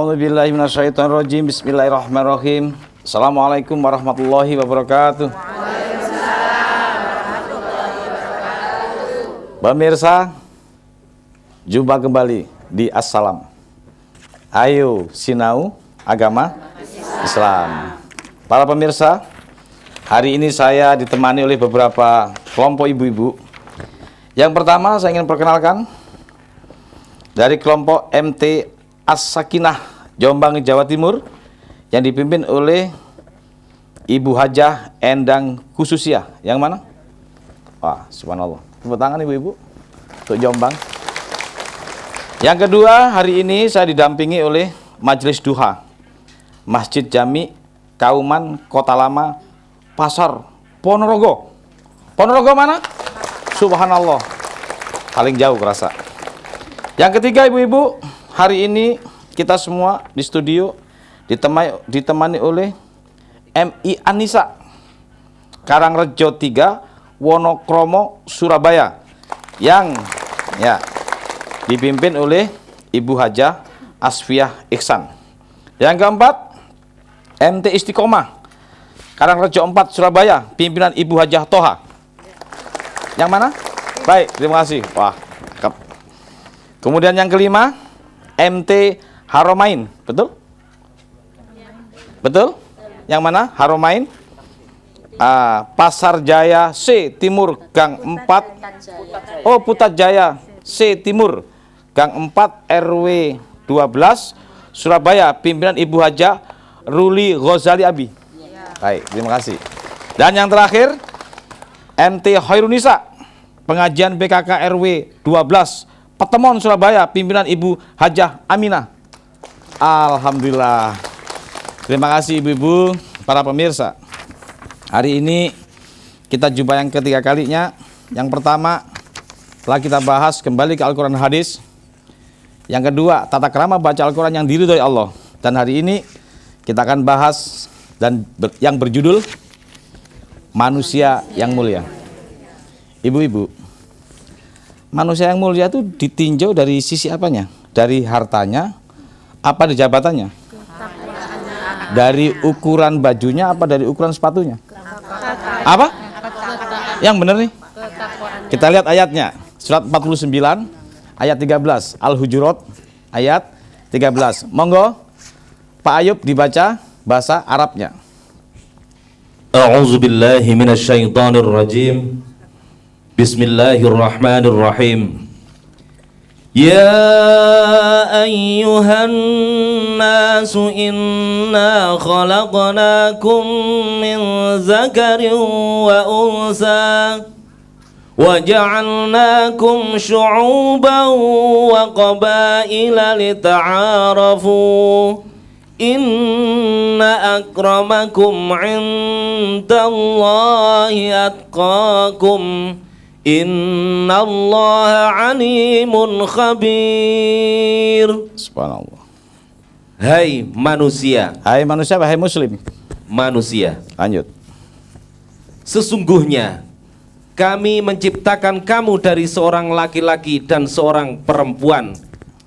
A'udzubillahi minasyaitonirrajim. Bismillahirrahmanirrahim. Assalamualaikum warahmatullahi wabarakatuh. Pemirsa, jumpa kembali di Assalam. Ayo sinau agama Islam. Para pemirsa, hari ini saya ditemani oleh beberapa kelompok ibu-ibu. Yang pertama saya ingin perkenalkan dari kelompok MT As-Sakinah Jombang, Jawa Timur, yang dipimpin oleh Ibu Hajah Endang Khususia. Yang mana? Wah, subhanallah. Tepuk tangan ibu-ibu untuk Jombang. Yang kedua, hari ini saya didampingi oleh Majelis Duha Masjid Jami Kauman Kota Lama Pasar Ponorogo. Ponorogo mana? Subhanallah, paling jauh kerasa. Yang ketiga ibu-ibu, hari ini kita semua di studio ditemani oleh MI Anissa Karangrejo 3 Wonokromo Surabaya, yang dipimpin oleh Ibu Hajah Asfiah Ihsan. Yang keempat, MT Istiqomah Karangrejo 4 Surabaya, pimpinan Ibu Hajah Toha. Yang mana? Baik, terima kasih. Wah, cakep. Kemudian yang kelima, MT Haromain, betul? Betul? Yang mana? Haromain? Pasar Jaya C Timur Gang 4. Oh, Putat Jaya C Timur Gang 4 RW 12 Surabaya, pimpinan Ibu Hajah Ruli Ghazali Abi. Baik, terima kasih. Dan yang terakhir, MT Khairunisa Pengajian BKK RW 12 Petemon Surabaya, pimpinan Ibu Hajah Aminah. Alhamdulillah. Terima kasih ibu-ibu, para pemirsa. Hari ini kita jumpa yang ketiga kalinya. Yang pertama telah kita bahas kembali ke Al-Quran Hadis. Yang kedua, tata krama baca Al-Quran yang diridhoi Allah. Dan hari ini kita akan bahas yang berjudul Manusia yang Mulia. Ibu-ibu, manusia yang mulia itu ditinjau dari sisi apanya? Dari hartanya, apa di jabatannya? Dari ukuran bajunya, apa dari ukuran sepatunya? Apa? Yang benar nih? Kita lihat ayatnya. Surat 49 ayat 13, Al-Hujurat ayat 13. Monggo Pak Ayub dibaca bahasa Arabnya. A'udzubillahi minasyaitonir rajim. Bismillahirrahmanirrahim. Ya ayyuhan nasu inna khalaqnakum min zakarin wa unsa wa ja'alnakum syu'uban wa qabaila lita'arafu. Inna akramakum 'indallahi atqakum. Innallaha alimun khabir. Subhanallah. Hai manusia. Hai manusia, hai muslim. Manusia. Lanjut. Sesungguhnya kami menciptakan kamu dari seorang laki-laki dan seorang perempuan,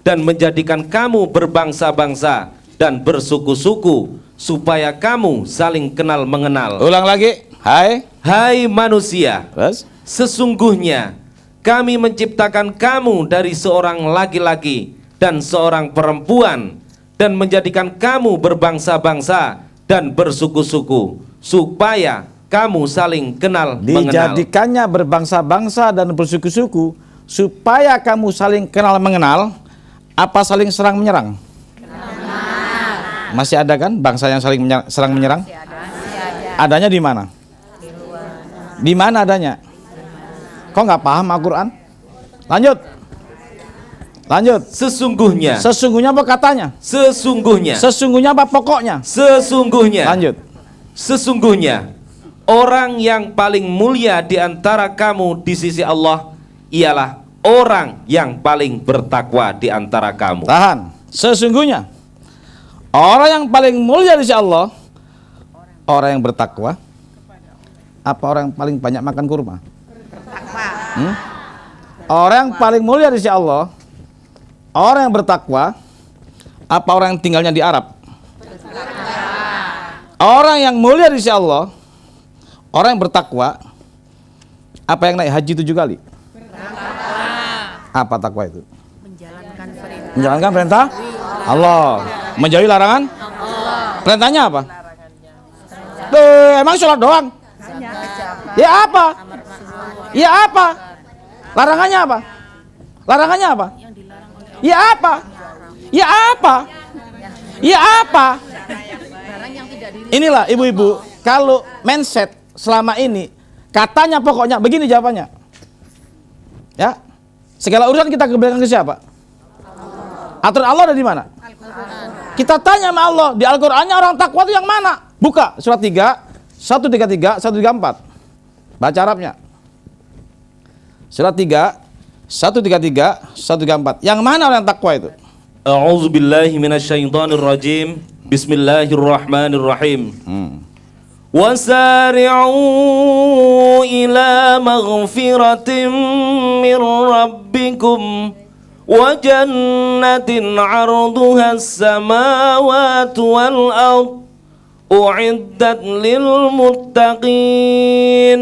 dan menjadikan kamu berbangsa-bangsa dan bersuku-suku, supaya kamu saling kenal mengenal. Ulang lagi. Hai manusia. Terus? Sesungguhnya kami menciptakan kamu dari seorang laki-laki dan seorang perempuan, dan menjadikan kamu berbangsa-bangsa dan bersuku-suku, supaya kamu saling kenal mengenal. Dijadikannya berbangsa-bangsa dan bersuku-suku supaya kamu saling kenal mengenal. Apa saling serang menyerang? Masih ada kan bangsa yang saling serang menyerang? Adanya di mana? Di mana adanya? Kok nggak paham Al-Quran? Lanjut. Sesungguhnya. Sesungguhnya apa katanya? Sesungguhnya. Sesungguhnya apa pokoknya? Sesungguhnya. Lanjut. Sesungguhnya orang yang paling mulia di antara kamu di sisi Allah ialah orang yang paling bertakwa di antara kamu. Tahan. Sesungguhnya orang yang paling mulia di sisi Allah, orang yang bertakwa. Apa orang yang paling banyak makan kurma? Orang yang paling mulia di sisi Allah, orang yang bertakwa, apa orang yang tinggalnya di Arab? Orang yang mulia di sisi Allah, orang yang bertakwa, apa yang naik haji 7 kali? Apa takwa itu? Menjalankan perintah Allah, menjauhi larangan Allah. Perintahnya apa? Emang sholat doang? Ya apa? Ya apa? Larangannya apa? Larangannya apa? Ya apa? Ya apa? Ya apa? Inilah ibu-ibu, kalau mindset selama ini katanya pokoknya begini jawabannya. Ya. Segala urusan kita kembalikan ke siapa? Aturan Allah ada di mana? Kita tanya sama Allah, di Al-Qur'annya orang takwa itu yang mana? Buka surat 3, 133, 134. Baca Arabnya. Surat 3, 133, 134. Yang mana orang takwa itu? A'udzubillahi minasyaitonirrajim. Bismillahirrahmanirrahim. Wasari'u ila maghfiratin min rabbikum wa jannatin 'arduha as-samawati wal ard u'iddat lil muttaqin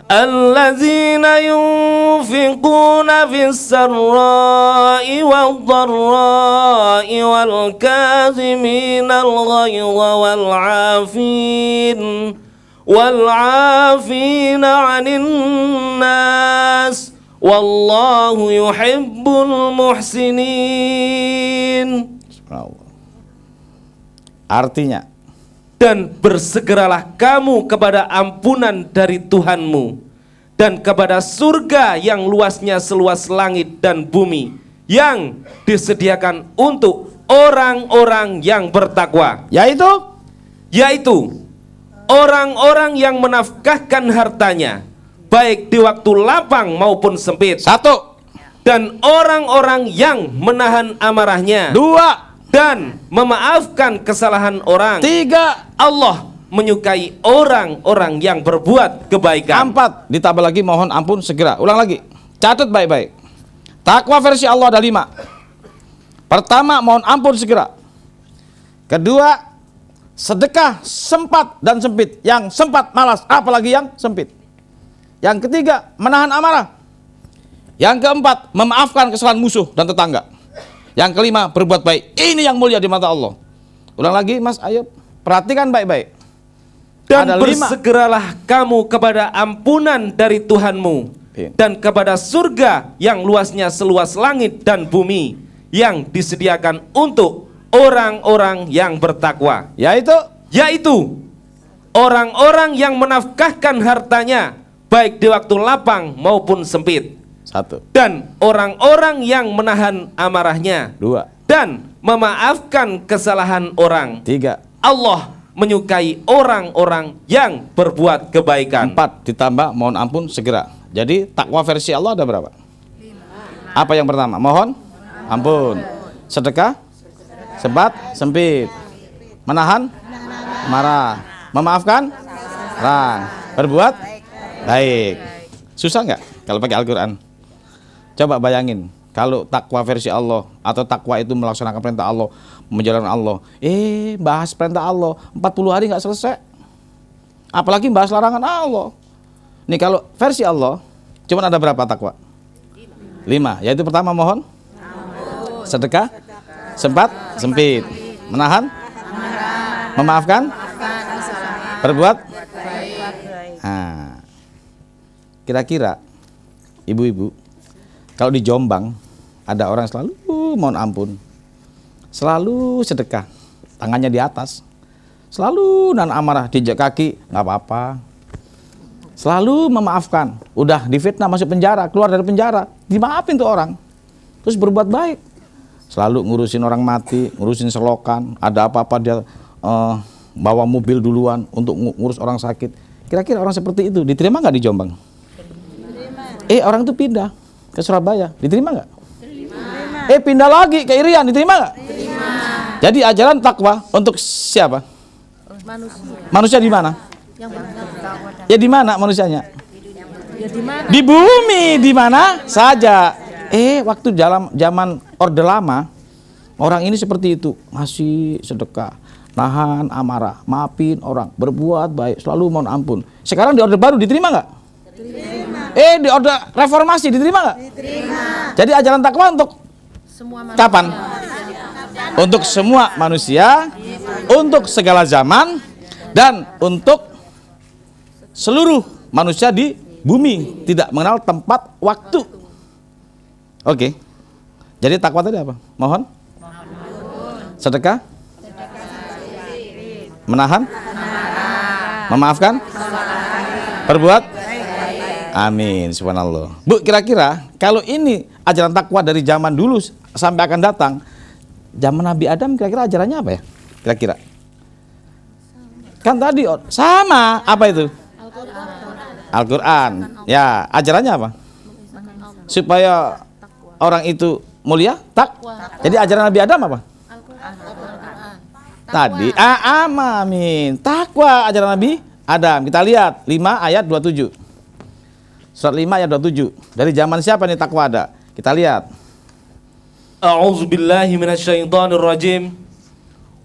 alladzina yunfiquna fis sarra'i wad dharra'i wal kaziminal ghayza wal 'afina 'anil nas wallahu yuhibbul muhsinin. Artinya, dan bersegeralah kamu kepada ampunan dari Tuhanmu dan kepada surga yang luasnya seluas langit dan bumi yang disediakan untuk orang-orang yang bertakwa, yaitu orang-orang yang menafkahkan hartanya baik di waktu lapang maupun sempit. 1. Dan orang-orang yang menahan amarahnya. 2. Dan memaafkan kesalahan orang. 3. Allah menyukai orang-orang yang berbuat kebaikan. 4. Ditambah lagi mohon ampun segera. Ulang lagi. Catat baik-baik. Takwa versi Allah ada 5. Pertama, mohon ampun segera. Kedua, sedekah sempat dan sempit. Yang sempat malas, apalagi yang sempit. Yang ketiga, menahan amarah. Yang keempat, memaafkan kesalahan musuh dan tetangga. Yang kelima, berbuat baik. Ini yang mulia di mata Allah. Ulang lagi Mas Ayub, perhatikan baik-baik. Dan bersegeralah kamu kepada ampunan dari Tuhanmu dan kepada surga yang luasnya seluas langit dan bumi yang disediakan untuk orang-orang yang bertakwa, yaitu orang-orang yang menafkahkan hartanya baik di waktu lapang maupun sempit. 1. Dan orang-orang yang menahan amarahnya. 2. Dan memaafkan kesalahan orang. 3. Allah menyukai orang-orang yang berbuat kebaikan. 4. Ditambah mohon ampun segera. Jadi takwa versi Allah ada berapa? 5. Apa yang pertama? Mohon ampun. Sedekah sempat sempit. Menahan marah. Memaafkan orang. Berbuat baik. Susah nggak kalau pakai Al-Quran? Coba bayangin, kalau takwa versi Allah atau takwa itu melaksanakan perintah Allah, menjalankan Allah. Bahas perintah Allah 40 hari nggak selesai. Apalagi bahas larangan Allah. Nih kalau versi Allah, cuma ada berapa takwa? 5. Yaitu pertama mohon, sedekah, sempat, sempit, menahan, memaafkan, berbuat. Nah, kira-kira ibu-ibu, kalau di Jombang ada orang selalu mohon ampun, selalu sedekah, tangannya di atas, selalu nahan amarah, diinjak kaki nggak apa-apa, selalu memaafkan, udah difitnah masuk penjara, keluar dari penjara, dimaafin tuh orang, terus berbuat baik, selalu ngurusin orang mati, ngurusin selokan, ada apa-apa dia bawa mobil duluan untuk ngurus orang sakit. Kira-kira orang seperti itu diterima nggak di Jombang? Orang itu pindah ke Surabaya, diterima nggak? Pindah lagi ke Irian, diterima nggak? Jadi ajaran takwa untuk siapa? Manusia di mana? Ya di mana manusianya? Di bumi, di mana saja. Waktu zaman Orde Lama Orang ini seperti itu, masih sedekah, nahan amarah, maafin orang, berbuat baik, selalu mohon ampun. Sekarang di Orde Baru diterima nggak? Diterima. Di Orde Reformasi diterima nggak? Diterima. Jadi ajaran takwa untuk semua manusia. Kapan? Untuk semua manusia, untuk segala zaman, dan untuk seluruh manusia di bumi, tidak mengenal tempat, waktu. Oke. Jadi takwa tadi apa? Mohon. Sedekah. Menahan. Memaafkan. Berbuat. Amin. Subhanallah. Bu, kira-kira kalau ini ajaran takwa dari zaman dulu sampai akan datang, zaman Nabi Adam kira-kira ajarannya apa ya? Kira-kira. Kan tadi sama, apa itu? Al-Quran. Ya, ajarannya apa? Supaya orang itu mulia, takwa. Jadi ajaran Nabi Adam apa? Tadi, amin. Takwa ajaran Nabi Adam. Kita lihat 5 ayat 27. Surat 5 ayat 27. Dari zaman siapa nih takwa ada? Kita lihat. A'udzubillahi minasyaitonirrajim.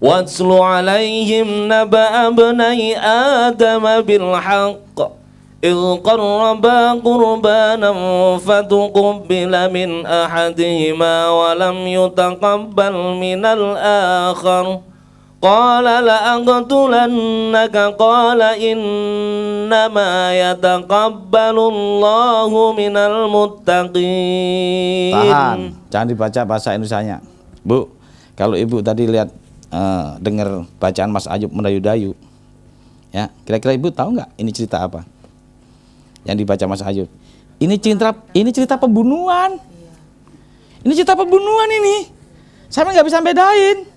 Watslu 'alaihim naba'a bnai Adam bil haqq. إذ قربا قربانا فتقبل من أحدهما ولم يتقبل من الآخر قال لأقتلنك قال إنما يتقبل الله من المتقين. Tahan, jangan dibaca bahasa Indonesianya, Bu. Kalau Ibu tadi lihat dengar bacaan Mas Ayub mendayu-dayu, ya, kira-kira Ibu tahu nggak ini cerita apa? Yang dibaca Mas Ayub. Ini cerita pembunuhan. Ini cerita pembunuhan ini. Saya nggak bisa bedain.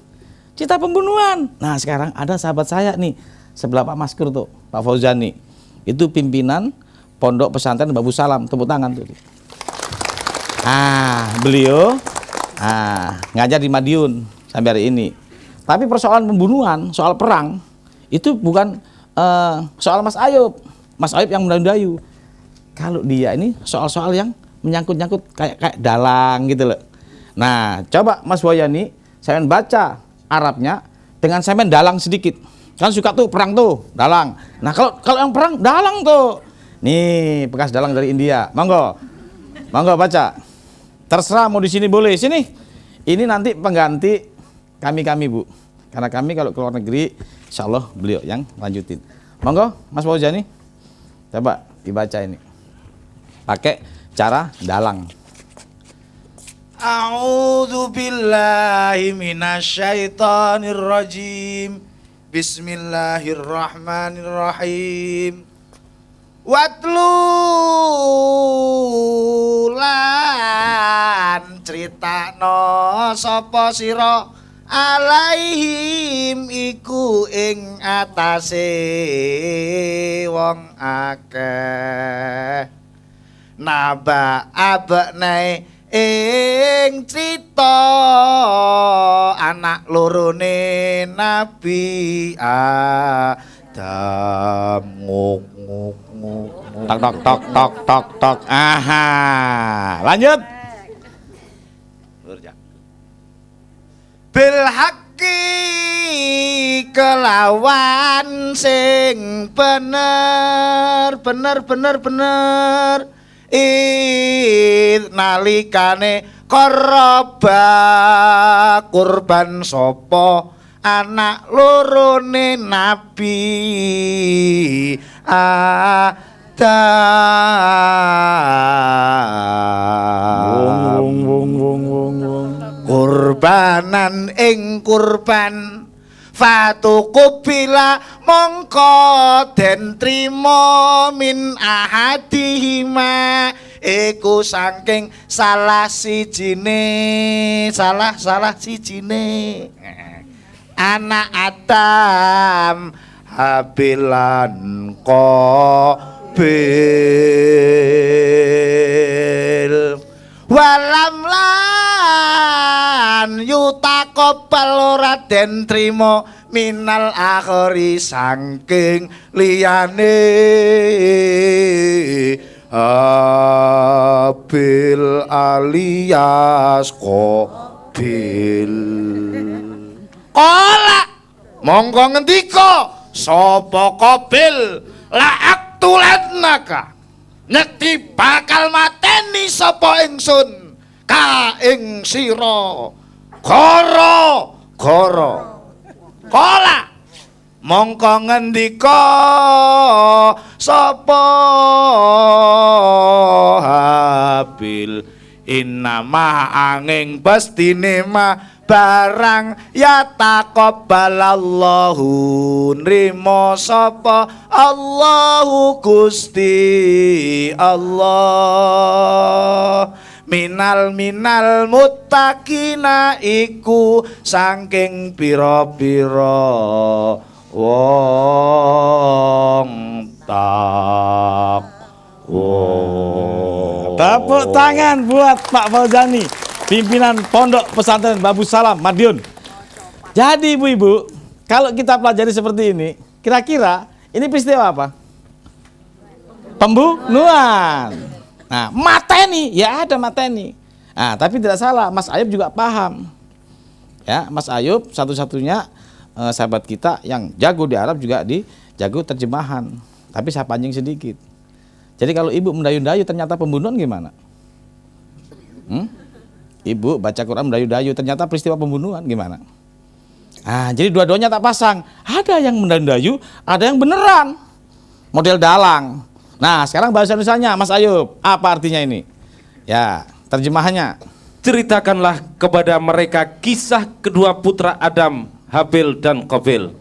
Cerita pembunuhan. Nah, sekarang ada sahabat saya nih, sebelah Pak Masker tuh, Pak Fauzan nih. Itu pimpinan Pondok Pesantren Babu Salam, tepuk tangan tuh. Beliau ngajar di Madiun sampai hari ini. Tapi persoalan pembunuhan, soal perang itu bukan soal Mas Ayub. Mas Ayub yang mendayu-dayu. Kalau dia ini soal-soal yang menyangkut-nyangkut kayak dalang gitu loh. Nah, coba Mas Boyani, saya baca Arabnya dengan saya dalang sedikit. Kan suka tuh perang tuh, dalang. Nah, kalau yang perang dalang tuh. Nih, bekas dalang dari India. Monggo. Monggo baca. Terserah mau di sini boleh. Sini. Ini nanti pengganti kami Bu. Karena kami kalau ke luar negeri, insya Allah beliau yang lanjutin. Monggo, Mas Boyani. Coba dibaca ini. Pakai cara dalang. A'udzu billahi minasyaitonir rajim. Bismillahirrahmanirrahim. Watlu lan critakno sapa sira alaihim iku ing atase wong akeh naba abnae ing crita anak lorone Nabi Adam. Nguk nguk nguk Tok tok tok tok tok tok. Aha. Lanjut. Bil haqqi kelawan sing bener nalikane korba kurban sapa anak lorone Nabi Adam. Kurbanan ing kurban fatukubila mongko den trima min ahadihima iku saking salah sijine anak Adam Habilan Qabil walam lan yutakobal ora den trima minal akhiri saking liyane Habil alias Qabil. Qala monggo ngendika sapa Qabil la aktulannaka nekti bakal mateni sapa ingsun ka ing sira gara-gara. Qala mongko ngendika sapa Habil innama angin pastine mah barang ya taqabbalallahu nrimo sapa Allahu Gusti Allah minal muttaqina iku saking pira-pira wong tak. Tepuk tangan buat Pak Fauzani, pimpinan Pondok Pesantren Babu Salam Madiun. Jadi ibu-ibu, kalau kita pelajari seperti ini, kira-kira ini peristiwa apa? Pembunuhan. Nah, mateni, ya ada mateni. Nah, tapi tidak salah, Mas Ayub juga paham. Ya, Mas Ayub satu-satunya sahabat kita yang jago di Arab juga jago terjemahan. Tapi saya pancing sedikit. Jadi kalau ibu mendayu-dayu ternyata pembunuhan gimana? Ibu baca Quran mendayu-dayu ternyata peristiwa pembunuhan gimana? Nah, jadi dua-duanya tak pasang. Ada yang mendayu-dayu, ada yang beneran. Model dalang. Nah, sekarang bahasa Indonesianya Mas Ayub, apa artinya ini? Ya, terjemahannya. Ceritakanlah kepada mereka kisah kedua putra Adam, Habil dan Qabil,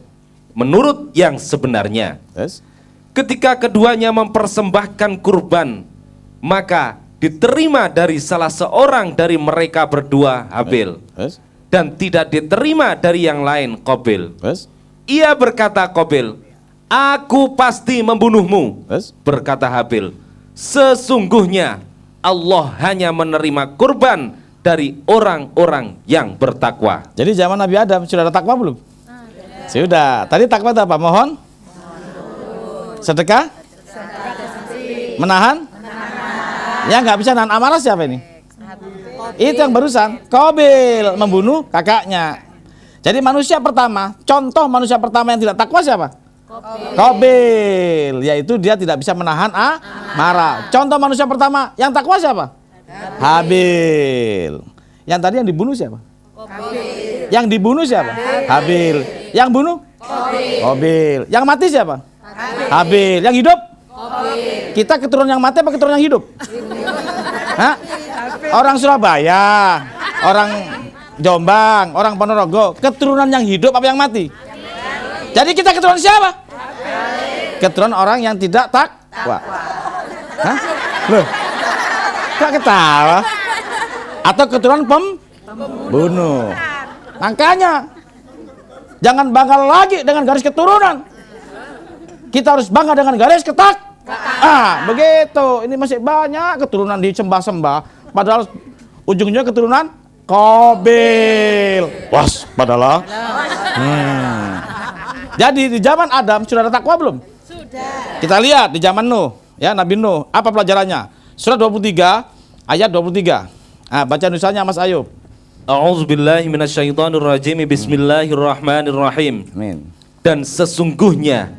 menurut yang sebenarnya. Yes. Ketika keduanya mempersembahkan kurban, maka diterima dari salah seorang dari mereka berdua, Habil, Yes. dan tidak diterima dari yang lain, Qabil. Yes. Ia berkata, Qabil, aku pasti membunuhmu. Yes. Berkata Habil, sesungguhnya Allah hanya menerima kurban dari orang-orang yang bertakwa. Jadi zaman Nabi Adam sudah ada takwa belum? Sudah. Tadi takwa itu apa? Mohon? Sedekah? Menahan? Yang nggak bisa nahan amarah siapa ini? Itu yang barusan. Qabil membunuh kakaknya. Jadi manusia pertama, contoh manusia pertama yang tidak takwa siapa? Qabil, yaitu dia tidak bisa menahan amarah. Contoh manusia pertama yang takwa siapa? Habil. Yang tadi yang dibunuh siapa? Qabil. Yang dibunuh siapa? Habil. Yang bunuh? Qabil. Yang mati siapa? Habil. Yang hidup? Qabil. Kita keturunan yang mati apa keturunan yang hidup? Hah? Orang Surabaya, orang Jombang, orang Ponorogo, keturunan yang hidup apa yang mati? Jadi kita keturunan siapa? Keturunan orang yang tidak takwa. Hah? Loh, kok ketawa? Atau keturunan pembunuh. Makanya jangan bangga lagi dengan garis keturunan. Kita harus bangga dengan garis begitu. Ini masih banyak keturunan disembah-sembah, padahal ujungnya keturunan Qabil. Was, padahal. Jadi di zaman Adam sudah ada takwa belum? Sudah. Kita lihat di zaman Nuh, ya Nabi Nuh, apa pelajarannya? Surat 23 ayat 23. Nah, baca nulisanya Mas Ayub. A'udzubillahi minasyaitonirrajim. Bismillahirrahmanirrahim. Amin. Dan sesungguhnya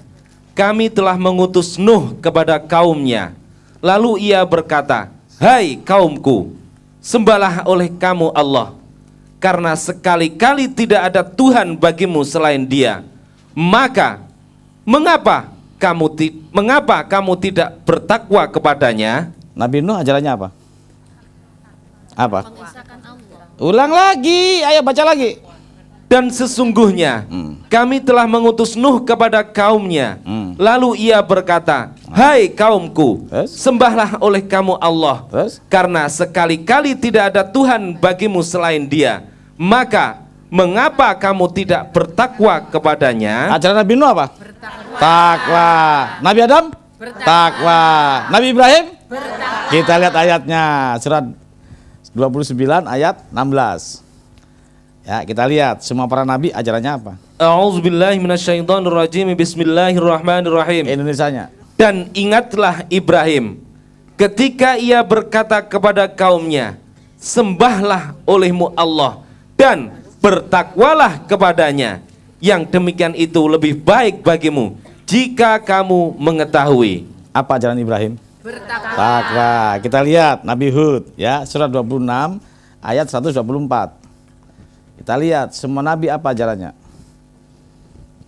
kami telah mengutus Nuh kepada kaumnya. Lalu ia berkata, hai kaumku, sembahlah oleh kamu Allah, karena sekali-kali tidak ada Tuhan bagimu selain Dia. Maka mengapa kamu tidak bertakwa kepadanya? Nabi Nuh ajarannya apa? Apa? Ulang lagi, ayo baca lagi. Dan sesungguhnya kami telah mengutus Nuh kepada kaumnya. Lalu ia berkata, hai kaumku, sembahlah oleh kamu Allah, karena sekali-kali tidak ada Tuhan bagimu selain Dia. Maka mengapa kamu tidak bertakwa kepadanya? Ajaran Nabi Nuh apa? Takwa. Nabi Adam? Takwa. Nabi Ibrahim? Kita lihat ayatnya, surat 29 ayat 16. Ya, kita lihat semua para nabi ajarannya apa? A'udzubillahi minasyaitonirrajim. Bismillahirrahmanirrahim. Indonesianya. Dan ingatlah Ibrahim ketika ia berkata kepada kaumnya, sembahlah olehmu Allah dan bertakwalah kepadanya. Yang demikian itu lebih baik bagimu jika kamu mengetahui. Apa ajaran Ibrahim? Takwa. Kita lihat Nabi Hud ya, surat 26 ayat 124. Kita lihat semua nabi apa ajarannya.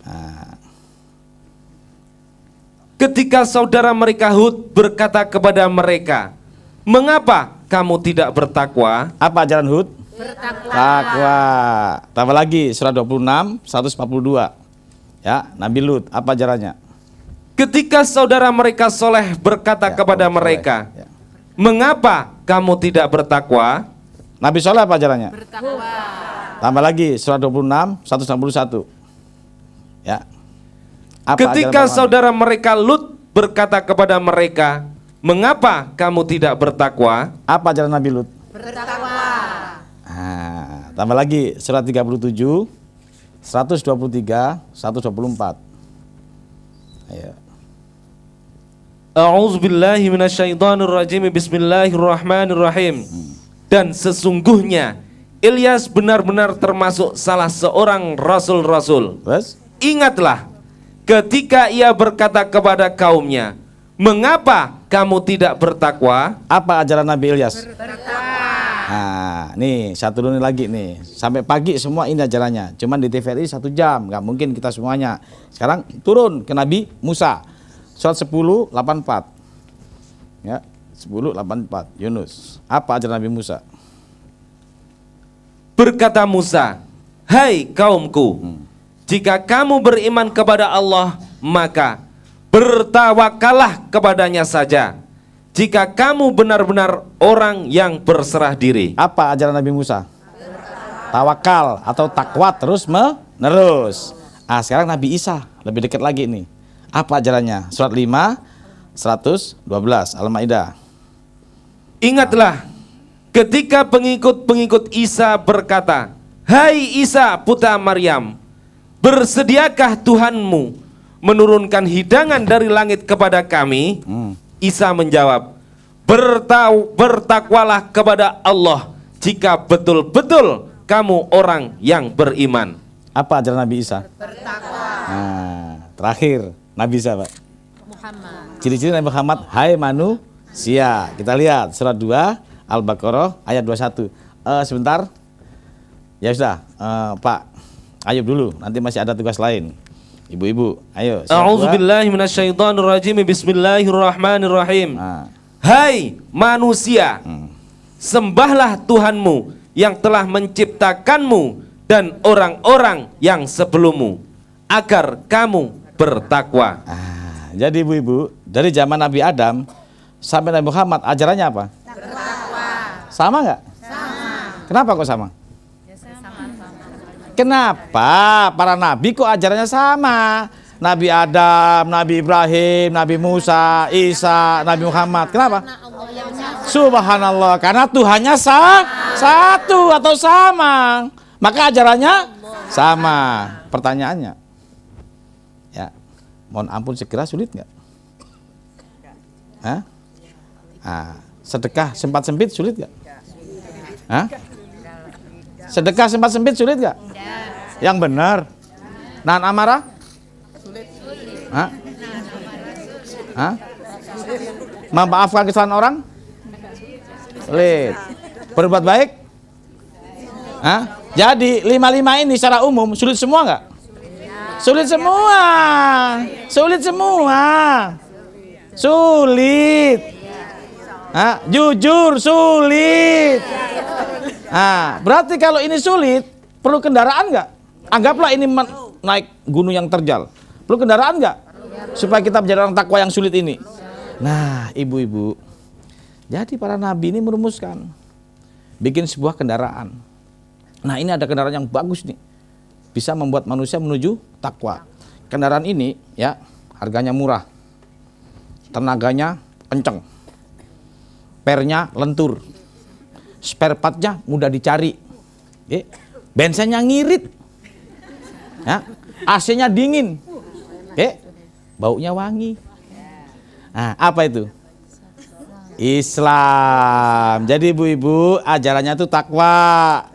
Nah. Ketika saudara mereka Hud berkata kepada mereka, "Mengapa kamu tidak bertakwa?" Apa ajaran Hud? Takwa. Tambah lagi surat 26 142. Ya, Nabi Lut apa ajarannya? Ketika saudara mereka Soleh berkata kepada mereka, ya. "Mengapa kamu tidak bertakwa?" Nabi Soleh apa ajarannya? Bertakwa. Tambah lagi surat 26 161. Ya. Apa Ketika saudara mereka Lut berkata kepada mereka, "Mengapa kamu tidak bertakwa?" Apa ajaran Nabi Lut? Bertakwa. Nah, tambah lagi surat 37 123 124. Ayo. A'udzubillahi minasyaitonirrajim. Bismillahirrahmanirrahim. Dan sesungguhnya Ilyas benar-benar termasuk salah seorang rasul-rasul. Terus? Ingatlah ketika ia berkata kepada kaumnya, "Mengapa kamu tidak bertakwa?" Apa ajaran Nabi Ilyas? Nah, nih satu dunia lagi nih. Sampai pagi semua ini ajarannya. Cuman di TVRI 1 jam, nggak mungkin kita semuanya. Sekarang turun ke Nabi Musa. Surat 10:84. Ya, 10:84 Yunus. Apa ajaran Nabi Musa? Berkata Musa, "Hai kaumku, jika kamu beriman kepada Allah, maka bertawakallah kepadanya saja. Jika kamu benar-benar orang yang berserah diri." Apa ajaran Nabi Musa? Tawakal atau takwa terus menerus. Ah, sekarang Nabi Isa lebih dekat lagi nih. Apa ajarannya? Surat 5 112 Al-Maidah. Ingatlah ketika pengikut-pengikut Isa berkata, "Hai Isa putra Maryam, bersediakah Tuhanmu menurunkan hidangan dari langit kepada kami?" Isa menjawab, "Bertakwalah kepada Allah jika betul-betul kamu orang yang beriman." Apa ajaran Nabi Isa? Bertakwa. Nah, terakhir Nabi Isa, Pak. Muhammad. Ciri-ciri Nabi Muhammad, hai manusia. Kita lihat surat 2 Al-Baqarah ayat 21. Sebentar. Ya sudah, Pak Ayub dulu, nanti masih ada tugas lain. Ibu-ibu, ayo. A'udzubillahi minasyaitonirrajim. Bismillahirrahmanirrahim. Hai manusia, sembahlah Tuhanmu yang telah menciptakanmu dan orang-orang yang sebelummu, agar kamu bertakwa. Jadi ibu-ibu, dari zaman Nabi Adam sampai Nabi Muhammad ajarannya apa? Bertakwa. Sama nggak? Sama. Kenapa kok sama? Ya, sama-sama. Kenapa para nabi kok ajarannya sama? Nabi Adam, Nabi Ibrahim, Nabi Musa, Isa, Nabi Muhammad. Kenapa? Subhanallah, karena Tuhannya satu atau sama. Maka ajarannya sama. Pertanyaannya, ya, mohon ampun segera sulit nggak? Hah? Sedekah sempat sempit sulit nggak? Hah? Sedekah sempat sempit sulit nggak? Yang benar. Nahan amarah? Hah? Hah? Memaafkan kesalahan orang? Sulit. Berbuat baik? Hah? Jadi 5 ini secara umum sulit semua nggak? Sulit semua. Sulit semua. Sulit. Hah? Jujur sulit. Nah, berarti kalau ini sulit, perlu kendaraan nggak? Anggaplah ini naik gunung yang terjal. Perlu kendaraan nggak? Supaya kita menjadi orang takwa yang sulit ini. Nah, ibu-ibu, jadi para nabi ini merumuskan, bikin sebuah kendaraan. Nah, ini ada kendaraan yang bagus nih, bisa membuat manusia menuju takwa. Kendaraan ini ya harganya murah, tenaganya kenceng, pernya lentur, spare partnya mudah dicari, bensinnya ngirit, ya, AC-nya dingin, baunya wangi. Nah, apa itu? Islam. Jadi ibu-ibu, ajarannya itu takwa.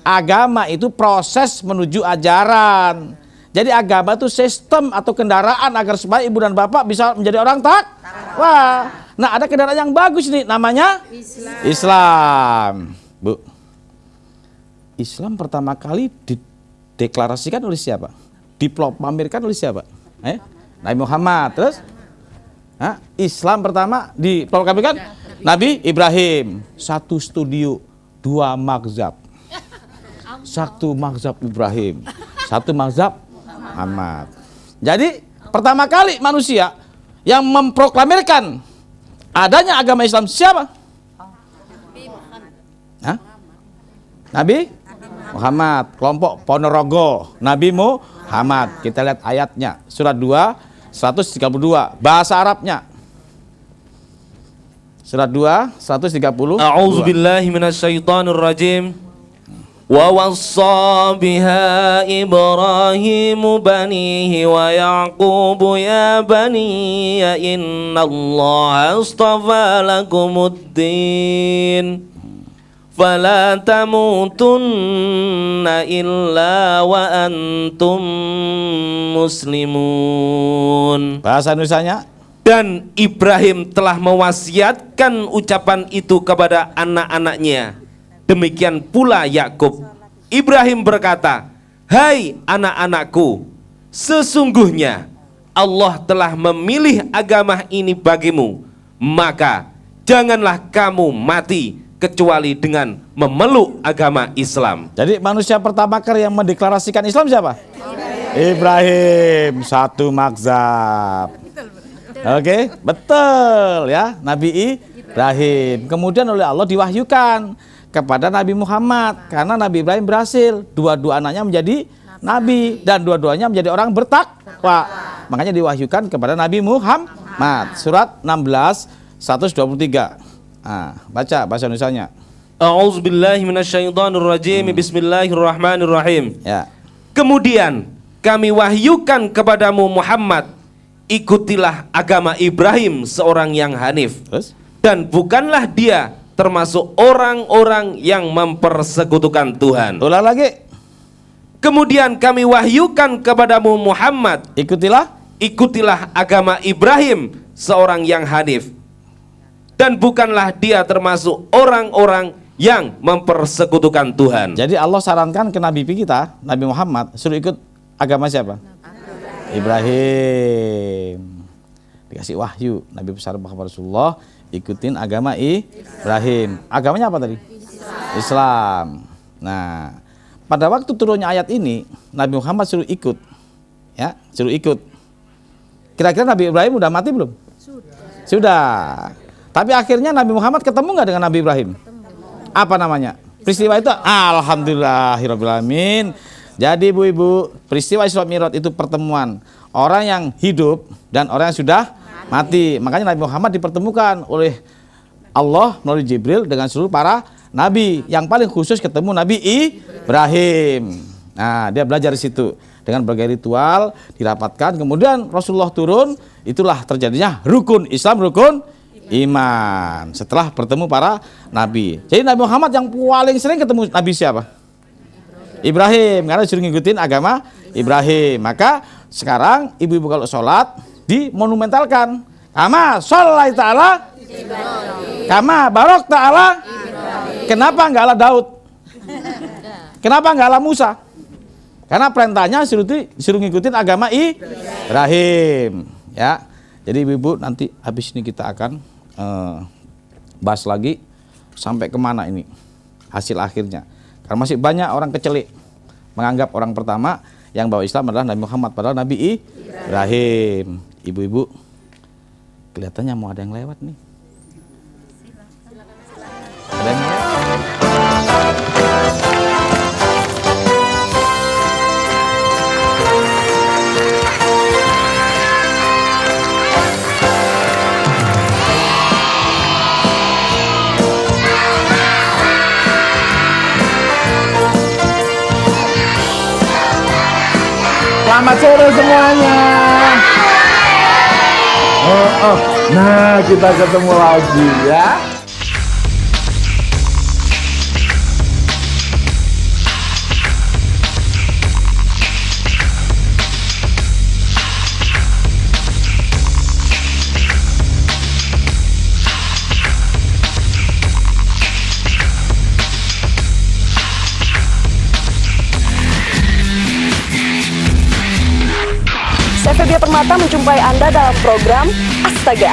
agama itu proses menuju ajaran. Jadi agama itu sistem atau kendaraan agar supaya ibu dan bapak bisa menjadi orang takwa. Nah, ada kendaraan yang bagus nih, namanya Islam. Bu, Islam pertama kali dideklarasikan oleh siapa? Dipamerkan oleh siapa? Nabi Muhammad. Terus Islam pertama dipamerkan Nabi Ibrahim. Satu studio, dua mazhab. Satu mazhab Ibrahim, satu mazhab Muhammad. Jadi pertama kali manusia yang memproklamirkan adanya agama Islam siapa? Nabi Muhammad. Kelompok Ponorogo, Nabi Muhammad. Kita lihat ayatnya, surat 2 132, bahasa Arabnya. Surat 2 130. A'udzubillahi minasyaitonirrajim. Wa wassa biha Ibrahim banihi wa Yaqub ya bani innallaha astafa lakumuddin fala tamutunna illa wa antum muslimun. Bahasa Indonesianya. Dan Ibrahim telah mewasiatkan ucapan itu kepada anak-anaknya. Demikian pula Yakub. Ibrahim berkata, "Hai anak-anakku, sesungguhnya Allah telah memilih agama ini bagimu, maka janganlah kamu mati kecuali dengan memeluk agama Islam." Jadi manusia pertama kali yang mendeklarasikan Islam siapa? Ibrahim, satu mazhab. Oke, betul ya, Nabi Ibrahim. Kemudian oleh Allah diwahyukan kepada Nabi Muhammad, karena Nabi Ibrahim berhasil, dua-dua anaknya menjadi nabi dan dua-duanya menjadi orang bertakwa. Makanya diwahyukan kepada Nabi Muhammad. Surat 16 123. Baca bahasa Indonesianya. A'udzubillahi minasyaitonirrajim. Bismillahirrahmanirrahim. Ya. Kemudian kami wahyukan kepadamu Muhammad, ikutilah agama Ibrahim, seorang yang hanif. Terus? Dan bukanlah dia termasuk orang-orang yang mempersekutukan Tuhan. Ulang lagi. Kemudian kami wahyukan kepadamu Muhammad, ikutilah agama Ibrahim, seorang yang hanif. Dan bukanlah dia termasuk orang-orang yang mempersekutukan Tuhan. Jadi Allah sarankan ke Nabi kita, Nabi Muhammad, suruh ikut agama siapa? Ibrahim. Dikasih wahyu, Nabi besar Muhammad Rasulullah, ikutin agama Ibrahim. Agamanya apa tadi? Islam. Nah, pada waktu turunnya ayat ini, Nabi Muhammad suruh ikut. Ya, suruh ikut. Kira-kira Nabi Ibrahim udah mati belum? Sudah. Tapi akhirnya Nabi Muhammad ketemu nggak dengan Nabi Ibrahim? Apa namanya? Peristiwa itu alhamdulillahirobbilalamin. Jadi ibu-ibu, peristiwa Isra Mi'raj itu pertemuan orang yang hidup dan orang yang sudah mati. Makanya Nabi Muhammad dipertemukan oleh Allah melalui Jibril dengan seluruh para nabi. Yang paling khusus ketemu Nabi Ibrahim. Nah, dia belajar di situ dengan berbagai ritual dirapatkan. Kemudian Rasulullah turun, itulah terjadinya rukun Islam, rukun iman. Setelah bertemu para nabi. Jadi Nabi Muhammad yang paling sering ketemu nabi siapa? Ibrahim, karena disuruh ngikutin agama Ibrahim. Maka sekarang ibu-ibu kalau sholat dimonumentalkan, kama sholai ta'ala, kama barok ta'ala. Kenapa enggak ala Daud? Kenapa enggak ala Musa? Karena perintahnya suruh ngikutin agama Ibrahim. Ya, jadi ibu-ibu nanti habis ini kita akan bahas lagi sampai kemana ini hasil akhirnya. Karena masih banyak orang kecelik menganggap orang pertama yang bawa Islam adalah Nabi Muhammad, padahal Nabi Ibrahim. Ibu-ibu, kelihatannya mau ada yang lewat nih. Ada yang lewat? Selamat sore semuanya. Nah, kita ketemu lagi ya. Cahaya Permata menjumpai Anda dalam program Astaga.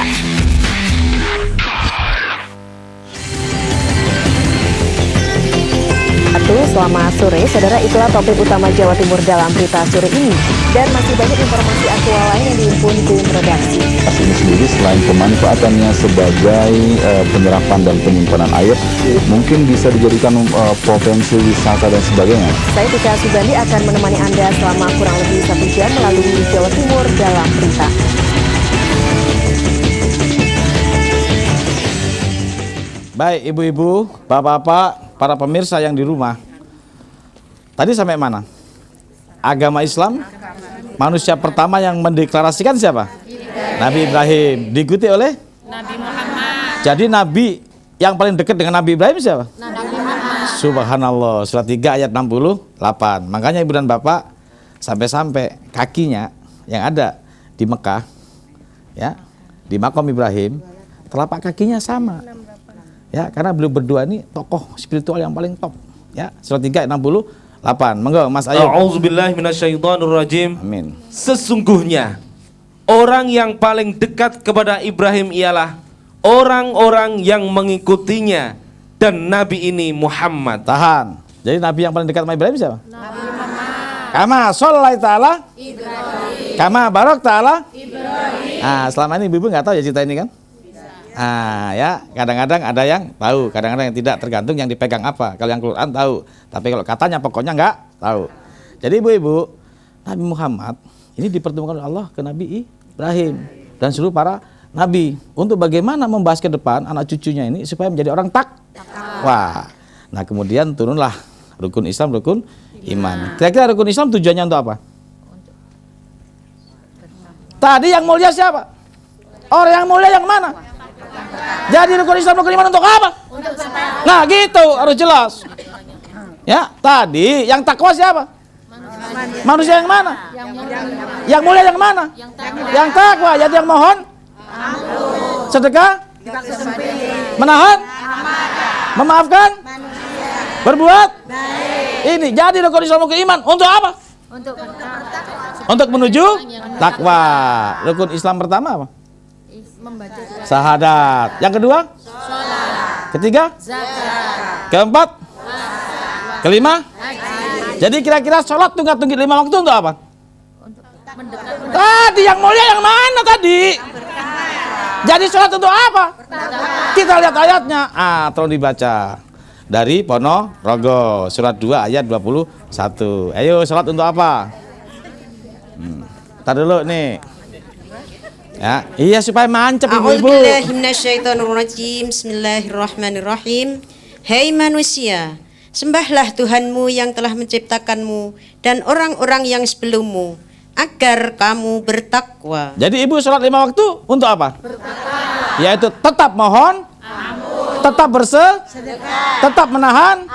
Selamat sore, saudara. Itulah topik utama Jawa Timur dalam berita sore ini. Dan masih banyak informasi aktual lain yang dihimpun tim redaksi. Ini sendiri selain pemanfaatannya sebagai penyerapan dan penyimpanan air, mungkin bisa dijadikan potensi wisata dan sebagainya. Saya Tika Subandi akan menemani Anda selama kurang lebih 1 jam melalui Jawa Timur dalam berita. Baik, ibu-ibu, bapak-bapak, para pemirsa yang di rumah. Tadi sampai mana? Agama Islam, manusia pertama yang mendeklarasikan siapa? Nabi Ibrahim. Diikuti oleh? Nabi Muhammad. Jadi Nabi yang paling dekat dengan Nabi Ibrahim siapa? Nabi Muhammad. Subhanallah, surat 3 ayat 68. Makanya ibu dan bapak, sampai-sampai kakinya yang ada di Mekah, ya, di makam Ibrahim, telapak kakinya sama. Ya, karena beliau berdua ini tokoh spiritual yang paling top. Ya, surat 3 ayat 68. Monggo Mas Ayub. A'udzubillahi minasyaitonirrajim. Amin. Sesungguhnya orang yang paling dekat kepada Ibrahim ialah orang-orang yang mengikutinya dan Nabi ini Muhammad. Tahan. Jadi Nabi yang paling dekat sama Ibrahim siapa? Nabi Muhammad. Kama sholai ta'ala Ibrahim. Kama barok ta'ala Ibrahim. Nah, selama ini ibu-ibu nggak tahu ya cerita ini kan? Ah, ya, kadang-kadang ada yang tahu, kadang-kadang yang tidak, tergantung yang dipegang apa. Kalau yang Quran tahu, tapi kalau katanya pokoknya nggak tahu. Jadi ibu-ibu, Nabi Muhammad ini dipertemukan oleh Allah ke Nabi Ibrahim dan seluruh para nabi untuk bagaimana membahas ke depan anak cucunya ini supaya menjadi orang takwa. Nah, kemudian turunlah rukun Islam, rukun iman. Kira-kira rukun Islam tujuannya untuk apa? Tadi yang mulia siapa? Orang yang mulia yang mana? Jadi rukun Islam, rukun iman untuk apa? Nah gitu, harus jelas. Ya, tadi yang takwa siapa? Manusia yang mana? Yang mulia yang mana? Yang takwa, yaitu yang mohon sedekah, menahan, memaafkan, berbuat. Ini jadi rukun Islam, rukun iman untuk apa? Untuk menuju takwa. Rukun Islam pertama apa? Syahadat. Yang kedua? Sholat. Ketiga? Zakat. Keempat? Puasa. Kelima? Haji. Jadi kira-kira sholat tunggu-tunggu 5 waktu untuk apa? Tadi yang mulia yang mana tadi? Jadi sholat untuk apa? Kita lihat ayatnya. Tolong dibaca. Dari Ponorogo, surat 2 ayat 21. Ayo, sholat untuk apa? Ntar dulu nih. Ya, iya supaya mancep ibu-ibu. Bismillahirrahmanirrahim. Hai manusia, sembahlah Tuhanmu yang telah menciptakanmu dan orang-orang yang sebelummu agar kamu bertakwa. Jadi ibu sholat 5 waktu untuk apa? Bertakwa. Yaitu tetap mohon, tetap bersedekah, tetap menahan,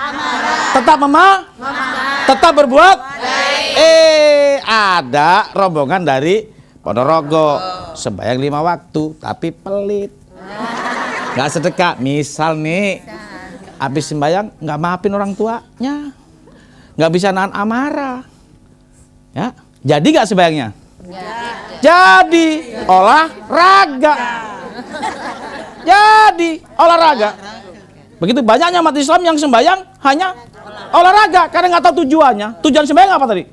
tetap tetap berbuat baik. Ada rombongan dari Ponorogo sembahyang 5 waktu tapi pelit, nggak sedekah. Misal nih habis sembahyang nggak maafin orang tuanya, nggak bisa nahan amarah, ya jadi nggak sembahyangnya? Jadi olahraga. Jadi olahraga. Begitu banyaknya umat Islam yang sembahyang hanya olahraga karena nggak tahu tujuannya. Tujuan sembahyang apa tadi?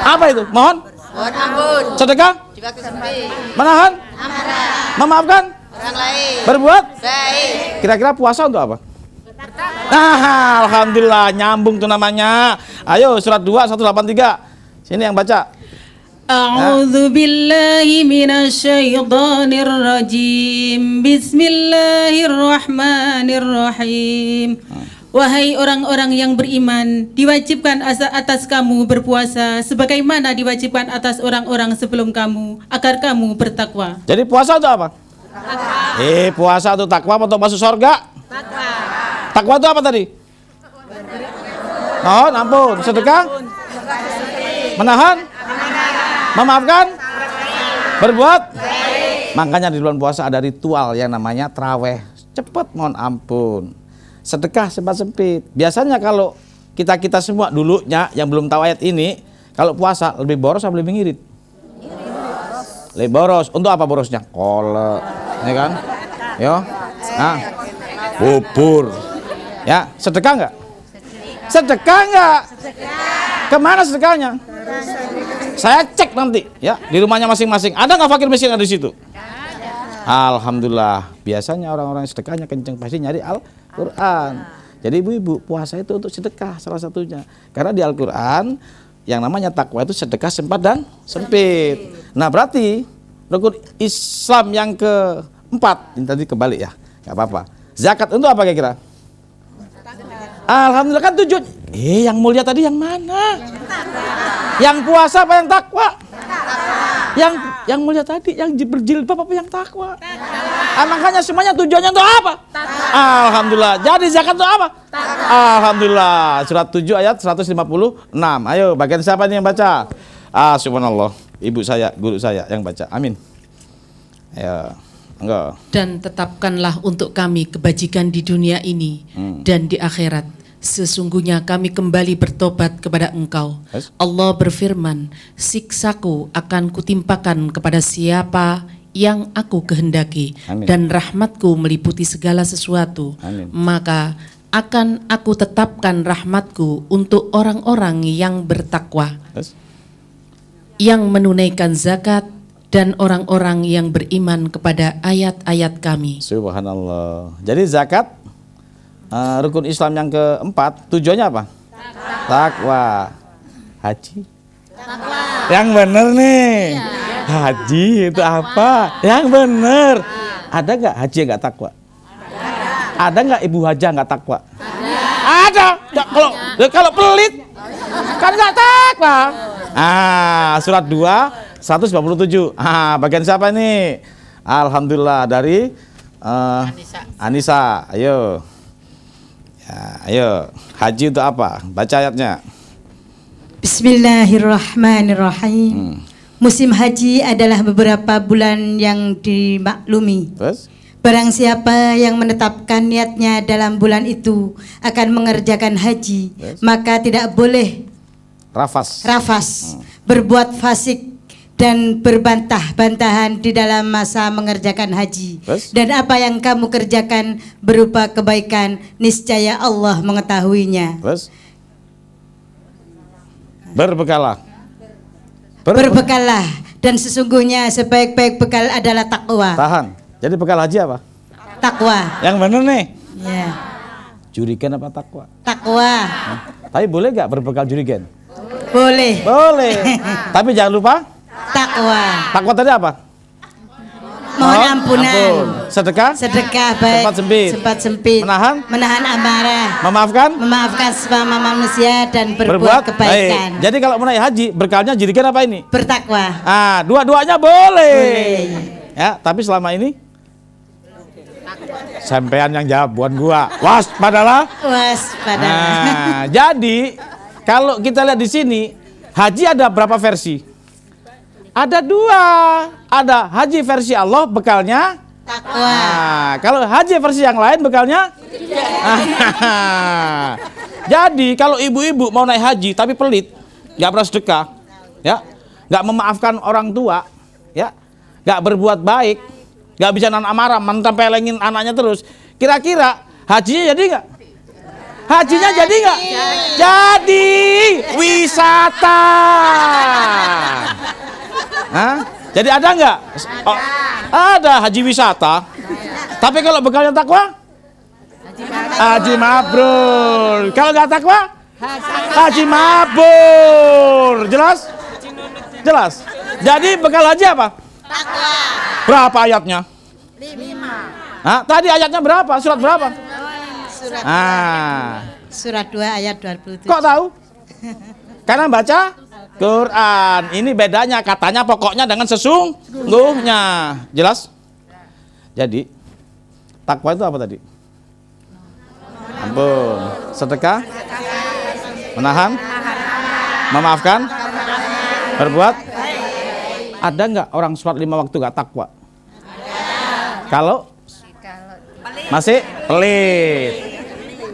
Apa itu? Mohon ampun, sedekah, menahan, memaafkan orang lain, berbuat baik. Kira-kira puasa untuk apa? Nah, alhamdulillah nyambung tuh namanya. Ayo surat 2 183. Sini yang baca. A'udzu billahi minasyaitonir rajim. Bismillahirrahmanirrahim. Wahai orang-orang yang beriman, diwajibkan atas kamu berpuasa sebagaimana diwajibkan atas orang-orang sebelum kamu agar kamu bertakwa. Jadi puasa itu apa? Takwa. Puasa itu takwa untuk masuk surga? Takwa. Takwa itu apa tadi? Mohon ampun, sedekah, menahan, memaafkan, berbuat. Makanya di bulan puasa ada ritual yang namanya traweh. Cepat mohon ampun. Sedekah sempit. Biasanya kalau kita semua dulunya yang belum tahu ayat ini, kalau puasa lebih boros atau lebih ngirit? Le boros. Untuk apa borosnya? Kolek, ya kan? Yo. Nah, bubur. Ya, sedekah enggak? Sedekah enggak? Kemana sedekahnya? Saya cek nanti, ya, di rumahnya masing-masing. Ada nggak fakir miskin ada di situ? Alhamdulillah. Biasanya orang-orang yang sedekahnya kenceng pasti nyari Al-Quran. Jadi ibu-ibu, puasa itu untuk sedekah salah satunya. Karena di Al-Quran yang namanya takwa itu sedekah sempat dan sempit. Nah berarti rukun Islam yang keempat, ini tadi kebalik ya, nggak apa-apa. Zakat untuk apa kira-kira? Alhamdulillah kan tujuan. Yang mulia tadi yang mana? Yang puasa apa yang takwa? Yang mulia tadi yang berjilbab apa yang takwa? Makanya semuanya tujuannya untuk apa? Alhamdulillah. Jadi zakat untuk apa? Alhamdulillah. Surat 7 ayat 156. Ayo, bagian siapa nih yang baca? Subhanallah. Ibu saya, guru saya yang baca. Amin. Ayo. Enggak. Dan tetapkanlah untuk kami kebajikan di dunia ini dan di akhirat. Sesungguhnya kami kembali bertobat kepada Engkau. Allah berfirman, siksaku akan kutimpakan kepada siapa yang aku kehendaki. Amin. Dan rahmatku meliputi segala sesuatu. Amin. Maka akan aku tetapkan rahmatku untuk orang-orang yang bertakwa, yang menunaikan zakat, dan orang-orang yang beriman kepada ayat-ayat kami. Subhanallah. Jadi zakat rukun Islam yang keempat tujuannya apa? Takwa. Haji? Takwa. Yang bener nih. Ya. Haji itu apa? Yang bener. Ada nggak haji yang nggak takwa? Ada nggak ibu haja nggak takwa? Ada. Kalau pelit kan nggak takwa. Surat 2 197. Bagian siapa nih? Alhamdulillah dari Anissa. Ayo. Ya, ayo. Haji untuk apa? Baca ayatnya. Bismillahirrahmanirrahim. Musim haji adalah beberapa bulan yang dimaklumi. Terus? Barang siapa yang menetapkan niatnya dalam bulan itu akan mengerjakan haji, maka tidak boleh rafas, berbuat fasik, dan berbantah-bantahan di dalam masa mengerjakan haji. Dan apa yang kamu kerjakan berupa kebaikan, niscaya Allah mengetahuinya. Berbekalah. Berbekalah, dan sesungguhnya sebaik-baik bekal adalah takwa. Tahan. Jadi bekal haji apa? Takwa. Yang benar nih? Ya. Jurigen apa takwa? Takwa. Tapi boleh nggak berbekal jurigen? Boleh. Boleh. Tapi jangan lupa takwa. Takwa tadi apa? Mohon ampunan. Sedekah? Sedekah baik. Sempat sempit. Menahan amarah. Memaafkan sesama manusia dan berbuat kebaikan. Baik. Jadi kalau menaik haji, berkalnya jadikan apa ini? Bertakwa. Dua-duanya boleh. Ya, tapi selama ini sampean yang jawab, bukan gua. Waspadalah. Jadi kalau kita lihat di sini, haji ada berapa versi? Ada dua. Ada haji versi Allah, bekalnya takwa. Kalau haji versi yang lain, bekalnya jadi kalau ibu-ibu mau naik haji tapi pelit, nggak pernah sedekah, ya, nggak memaafkan orang tua, ya, nggak berbuat baik, nggak bisa nahan amarah, mentempelengin anaknya terus, kira-kira hajinya jadi nggak? Hajinya jadi nggak? Jadi wisata. Jadi ada nggak? Ada haji wisata. Tapi kalau bekalnya takwa, haji mabrur. Kalau nggak takwa, haji mabur. Jelas? Jelas. Jadi bekal haji apa? Takwa. Berapa ayatnya? 5. Tadi ayatnya berapa? Surat berapa? Surat 2 ayat 27. Kok tahu? Karena baca Quran. Ini bedanya, katanya pokoknya dengan sesungguhnya. Jelas? Jadi takwa itu apa tadi? Ampun. Sedekah, menahan, memaafkan, berbuat. Ada nggak orang sholat 5 waktu nggak takwa? Kalau masih pelit.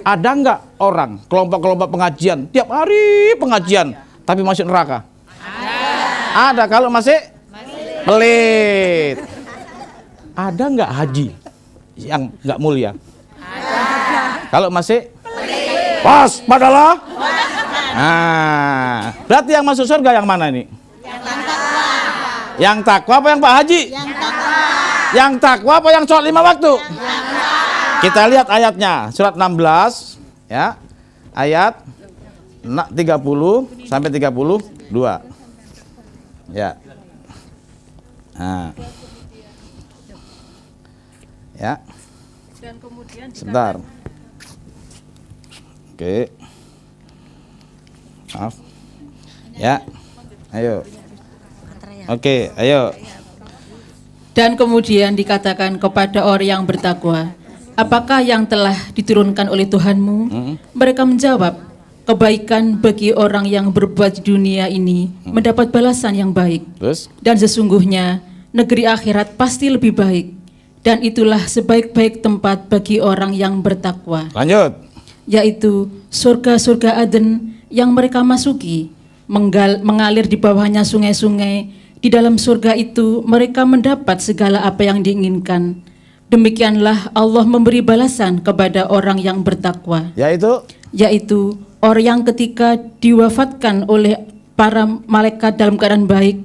Ada nggak orang kelompok-kelompok pengajian tiap hari pengajian tapi masuk neraka? Ada. Kalau masih Pelit. Ada nggak haji yang nggak mulia? Ada. Kalau masih? Pelit. Pas, padalah. Nah, berarti yang masuk surga yang mana ini? Yang takwa apa yang Pak Haji? Yang takwa apa yang sholat 5 waktu? Kita lihat ayatnya, surat 16 ya. Ayat 30 sampai 32. Ya. Nah. Ya. Sebentar. Oke. Maaf. Ya. Ayo. Oke, ayo. Dan kemudian dikatakan kepada orang yang bertakwa, apakah yang telah diturunkan oleh Tuhanmu? Mereka menjawab, kebaikan bagi orang yang berbuat di dunia ini mendapat balasan yang baik. Terus? Dan sesungguhnya negeri akhirat pasti lebih baik. Dan itulah sebaik-baik tempat bagi orang yang bertakwa. Lanjut. Yaitu surga-surga Aden yang mereka masuki, mengalir di bawahnya sungai-sungai. Di dalam surga itu mereka mendapat segala apa yang diinginkan. Demikianlah Allah memberi balasan kepada orang yang bertakwa. Yaitu orang yang ketika diwafatkan oleh para malaikat dalam keadaan baik,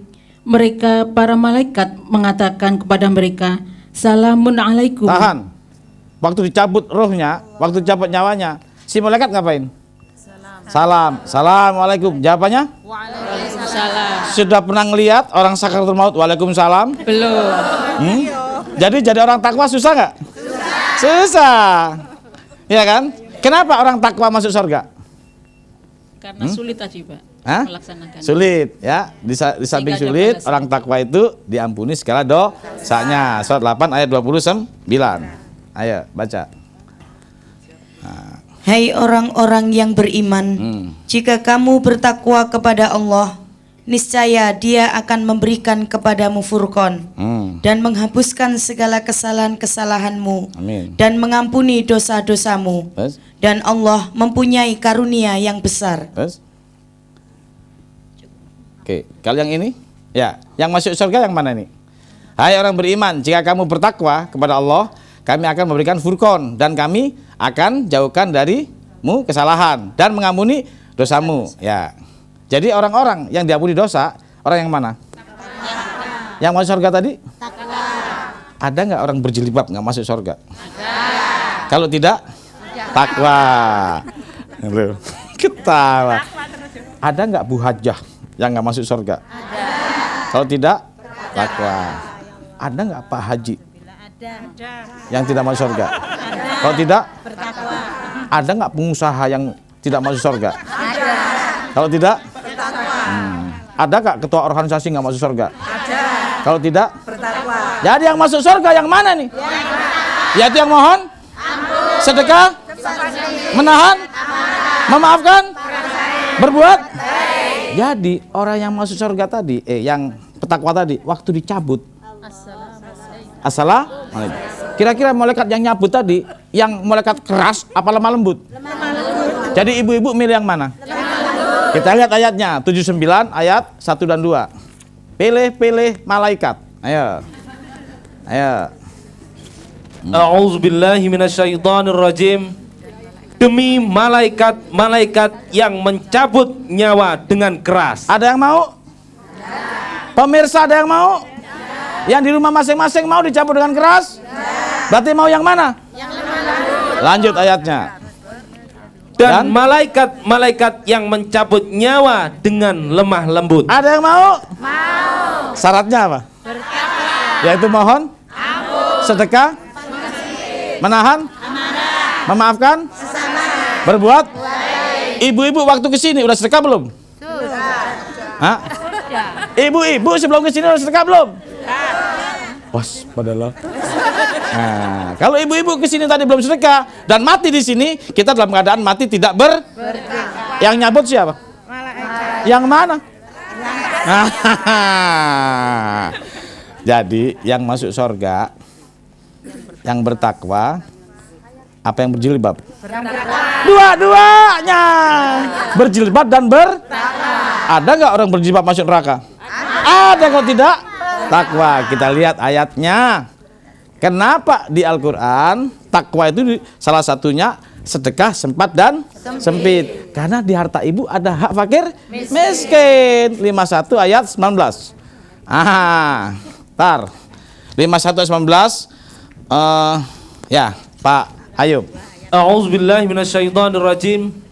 para malaikat mengatakan kepada mereka, salamun alaikum. Tahan. Waktu dicabut rohnya, waktu dicabut nyawanya, si malaikat ngapain? Salam. Assalamualaikum. Jawabannya? Waalaikumsalam. Sudah pernah ngelihat orang sakaratul maut? Waalaikumsalam. Belum. Jadi orang takwa susah nggak? Susah. Ya kan? Kenapa orang takwa masuk surga? Karena sulit tadi, Pak. Melaksanakan. Sulit, ya. Di samping sulit, orang takwa itu diampuni segala dosanya. Surat 8 ayat 29. Ayo baca. Nah. Hai orang-orang yang beriman, jika kamu bertakwa kepada Allah, niscaya Dia akan memberikan kepadamu furqan dan menghapuskan segala kesalahan-kesalahanmu dan mengampuni dosa-dosamu. Dan Allah mempunyai karunia yang besar. Oke, kalau yang ini, ya, yang masuk surga yang mana nih? Hai orang beriman, jika kamu bertakwa kepada Allah, kami akan memberikan furqan dan kami akan jauhkan darimu kesalahan dan mengampuni dosamu. Ya. Jadi orang-orang yang diampuni dosa, orang yang mana? Yang masuk surga tadi? Ada nggak orang berjilbab nggak masuk surga? Kalau tidak, takwa. Ketawa. Ada nggak Bu Hajah yang nggak masuk surga? Kalau tidak, takwa. Ada nggak Pak Haji yang tidak masuk surga? Kalau tidak, ada nggak pengusaha yang tidak masuk surga? Kalau tidak, ada nggak ketua organisasi nggak masuk surga? Kalau tidak, jadi yang masuk surga yang mana nih? Yaitu yang mohon sedekah, menahan, memaafkan, berbuat. Jadi orang yang masuk surga tadi, yang petakwa tadi, waktu dicabut, assalamualaikum. Kira-kira malaikat yang nyabut tadi, yang malaikat keras apa lemah lembut? Jadi ibu-ibu milih yang mana? Kita lihat ayatnya 79 ayat 1 dan 2. Pilih malaikat. Ayo. A'udzubillahi minasyaitonirrajim. Demi malaikat-malaikat yang mencabut nyawa dengan keras. Ada yang mau? Pemirsa ada yang mau? Yang di rumah masing-masing mau dicabut dengan keras? Berarti mau yang mana? Lanjut ayatnya. Dan malaikat-malaikat yang mencabut nyawa dengan lemah lembut. Ada yang mau? Mau. Syaratnya apa? Yaitu mohon, sedekah, menahan, memaafkan, berbuat. Ibu-ibu waktu kesini udah sedekah belum? Hah? Ibu-ibu sebelum kesini udah sedekah belum? Was, padahal. Nah, kalau ibu-ibu kesini tadi belum sedekah dan mati di sini, kita dalam keadaan mati tidak berkah. Yang nyabut siapa? Yang mana? Jadi yang masuk surga, yang bertakwa, apa yang berjilbab? Dua-duanya berjilbab dan bertakwa. Ada nggak orang berjilbab masuk neraka? Ada. Kalau tidak, Takwa. Kita lihat ayatnya. Kenapa di Al-Quran takwa itu salah satunya sedekah sempat dan sempit. Karena di harta ibu ada hak fakir miskin. 51 ayat 19. Tar 51 ayat 19. Ya, Pak Ayub. A'udzubillahi minasyaitonirrajim.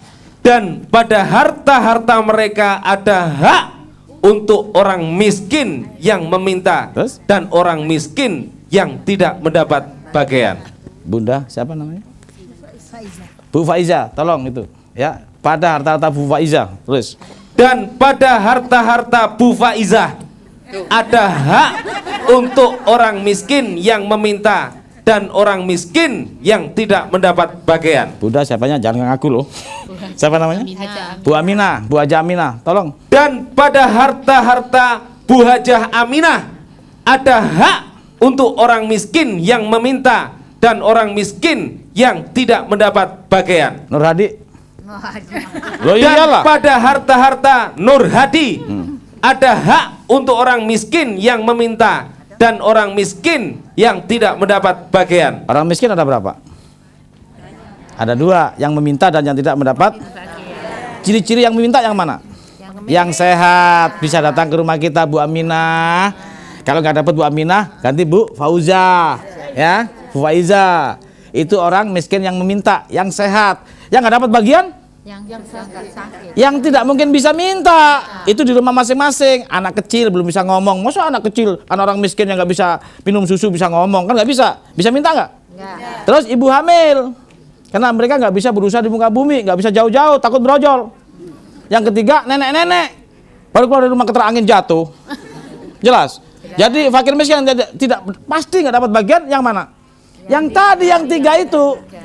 Dan pada harta-harta mereka ada hak untuk orang miskin yang meminta. Terus? Dan orang miskin yang tidak mendapat bagian. Bunda siapa namanya? Bu Faiza, tolong itu ya. Pada harta-harta Bu Faiza. Terus. Dan pada harta-harta Bu Faizah ada hak untuk orang miskin yang meminta dan orang miskin yang tidak mendapat bagian. Bunda siapanya? Jangan ngaku loh. Siapa namanya? Bu Aminah, Bu Haja Aminah, tolong. Dan pada harta-harta Bu Hajah Aminah ada hak untuk orang miskin yang meminta dan orang miskin yang tidak mendapat bagian. Nur Hadi. Dan pada harta-harta Nur Hadi ada hak untuk orang miskin yang meminta dan orang miskin yang tidak mendapat bagian. Orang miskin ada berapa? Ada 2, yang meminta dan yang tidak mendapat. Ciri-ciri yang meminta yang mana? Yang sehat, bisa datang ke rumah kita Bu Aminah. Kalau nggak dapat Bu Aminah, ganti Bu Fauza, ya, Bu Faiza. Itu orang miskin yang meminta, yang sehat. Yang nggak dapat bagian? Yang tidak mungkin bisa minta. Itu di rumah masing-masing. Anak kecil belum bisa ngomong. Masa anak kecil, anak orang miskin yang nggak bisa minum susu bisa ngomong? Kan nggak bisa. Bisa minta nggak? Terus ibu hamil. Karena mereka nggak bisa berusaha di muka bumi, nggak bisa jauh-jauh, takut brojol. Yang ketiga, nenek-nenek baru keluar dari rumah keterang angin jatuh. Jelas. Jadi fakir miskin yang tidak pasti nggak dapat bagian yang mana? Yang tadi yang 3 itu.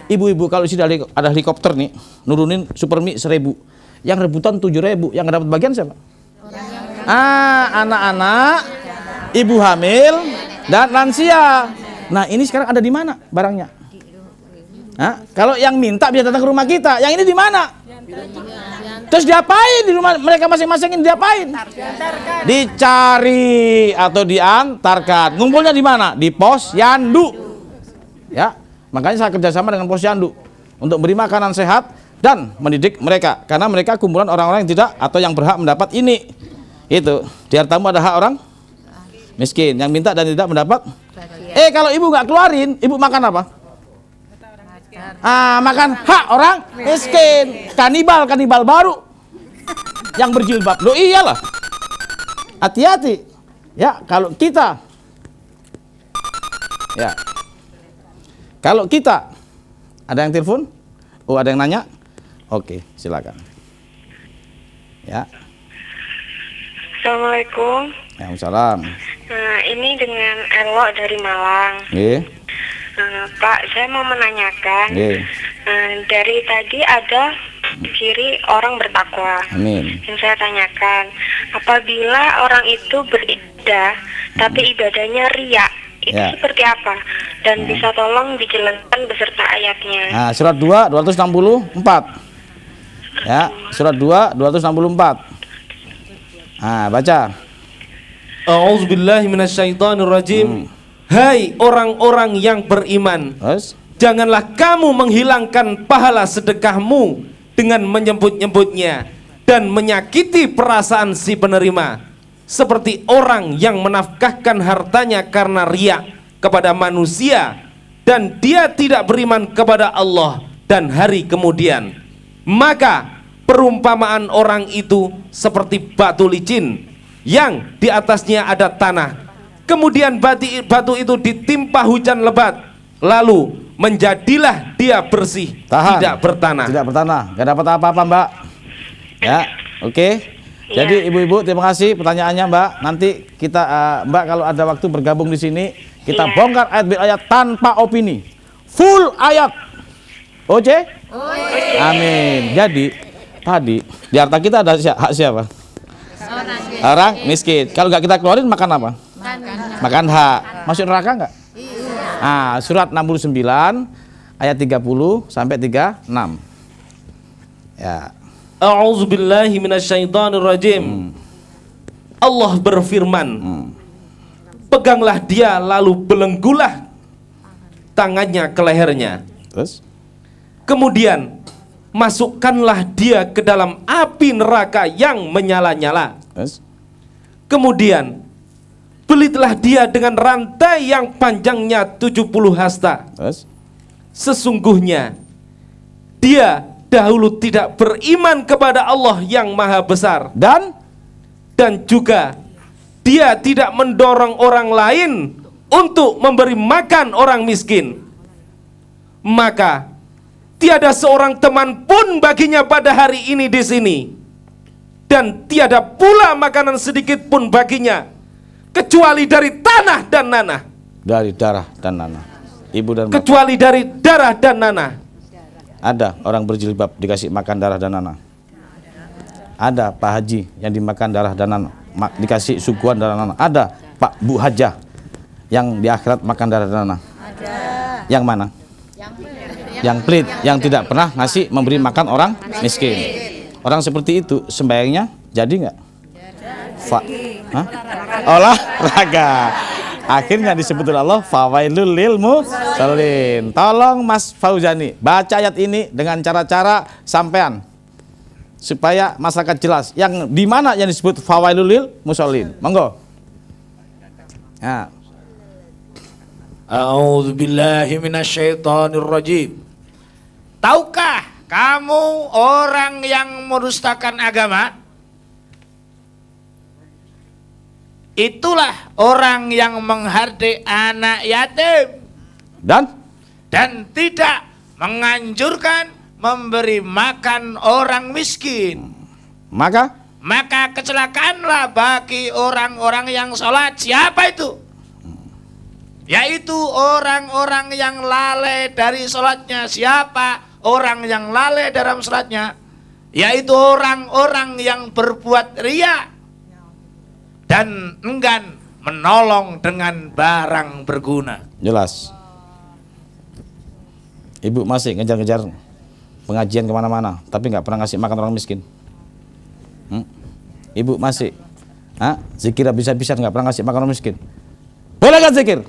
Ibu-ibu kalau sudah ada helikopter nih, nurunin Supermi 1000, yang rebutan 7000, yang nggak dapat bagian siapa? Anak-anak, ibu hamil dan lansia. Nah ini sekarang ada di mana barangnya? Kalau yang minta bisa datang ke rumah kita, yang ini di mana? Terus diapain di rumah mereka masing-masing ini diapain? Dicari atau diantarkan. Ngumpulnya di mana? Di posyandu. Ya, makanya saya kerjasama dengan posyandu untuk beri makanan sehat dan mendidik mereka, karena mereka kumpulan orang-orang yang tidak atau yang berhak mendapat ini. Itu di hartamu ada hak orang miskin yang minta dan tidak mendapat. Kalau ibu nggak keluarin, ibu makan apa? Makan hak orang miskin. Kanibal baru yang berjilbab. Loh iyalah. Hati-hati. Ya, kalau kita ada yang telepon? Oh, ada yang nanya? Oke, silakan. Ya. Assalamualaikum. Waalaikumsalam. Ini dengan Elo dari Malang. Pak, saya mau menanyakan. Dari tadi ada ciri orang bertakwa. Amin. Yang saya tanyakan, apabila orang itu beribadah tapi ibadahnya riya, itu seperti apa? Dan bisa tolong dijelaskan beserta ayatnya. Surat 2 264. Ya, surat 2 264. Baca. A'udzubillahi minasyaitonirrajim. Hai orang-orang yang beriman, janganlah kamu menghilangkan pahala sedekahmu dengan menyebut-nyebutnya dan menyakiti perasaan si penerima, seperti orang yang menafkahkan hartanya karena riya kepada manusia dan dia tidak beriman kepada Allah dan hari kemudian. Maka perumpamaan orang itu seperti batu licin yang di atasnya ada tanah. Kemudian batu itu ditimpa hujan lebat, lalu menjadilah dia bersih. Tidak bertanah. Tidak bertanah, nggak dapat apa-apa, Mbak. Ya, oke. Jadi ibu-ibu terima kasih pertanyaannya, Mbak. Nanti kita Mbak kalau ada waktu bergabung di sini, kita bongkar ayat bil ayat tanpa opini, full ayat. Oke? Amin. Jadi tadi di harta kita ada hak siapa? Orang miskin. Kalau nggak kita keluarin makan apa? Makan hak. Masuk neraka nggak? Surat 69 ayat 30 sampai 36. Ya. A'udzubillahi minasyaitonirrajim. Allah berfirman, peganglah dia lalu belenggulah tangannya ke lehernya. Terus? Kemudian masukkanlah dia ke dalam api neraka yang menyala-nyala. Terus? Kemudian belitlah dia dengan rantai yang panjangnya 70 hasta. Terus? Sesungguhnya dia dahulu tidak beriman kepada Allah yang maha besar, dan juga dia tidak mendorong orang lain untuk memberi makan orang miskin. Maka tiada seorang teman pun baginya pada hari ini di sini, dan tiada pula makanan sedikit pun baginya kecuali dari tanah dan nanah. Dari darah dan nanah. Ibu dan bapak. Kecuali dari darah dan nanah. Ada orang berjilbab dikasih makan darah dan nanah. Ada Pak Haji yang dimakan darah dan nanah, dikasih suguhan darah dan nanah. Ada Pak Bu Hajah yang di akhirat makan darah dan nanah. Ada. Yang mana? Yang pelit, yang tidak pernah ngasih memberi makan orang miskin. Orang seperti itu sembayangnya jadi nggak? Olahraga. Akhirnya disebut oleh Allah fawailul lil musallin. Tolong Mas Fauzani baca ayat ini dengan cara-cara sampean supaya masyarakat jelas yang di mana yang disebut fawailul lil musallin. Monggo. Nah. A'udzubillahi minasyaitonirrajim. Tahukah kamu orang yang merustakan agama? Itulah orang yang menghardik anak yatim dan tidak menganjurkan memberi makan orang miskin. Maka kecelakaanlah bagi orang-orang yang sholat. Siapa itu? Yaitu orang-orang yang lalai dari sholatnya. Siapa orang yang lalai dalam sholatnya? Yaitu orang-orang yang berbuat riya dan enggan menolong dengan barang berguna. Jelas. Ibu masih ngejar-ngejar pengajian kemana-mana, tapi nggak pernah ngasih makan orang miskin. Ibu masih zikir bisa-bisa nggak pernah ngasih makan orang miskin. Boleh nggak zikir?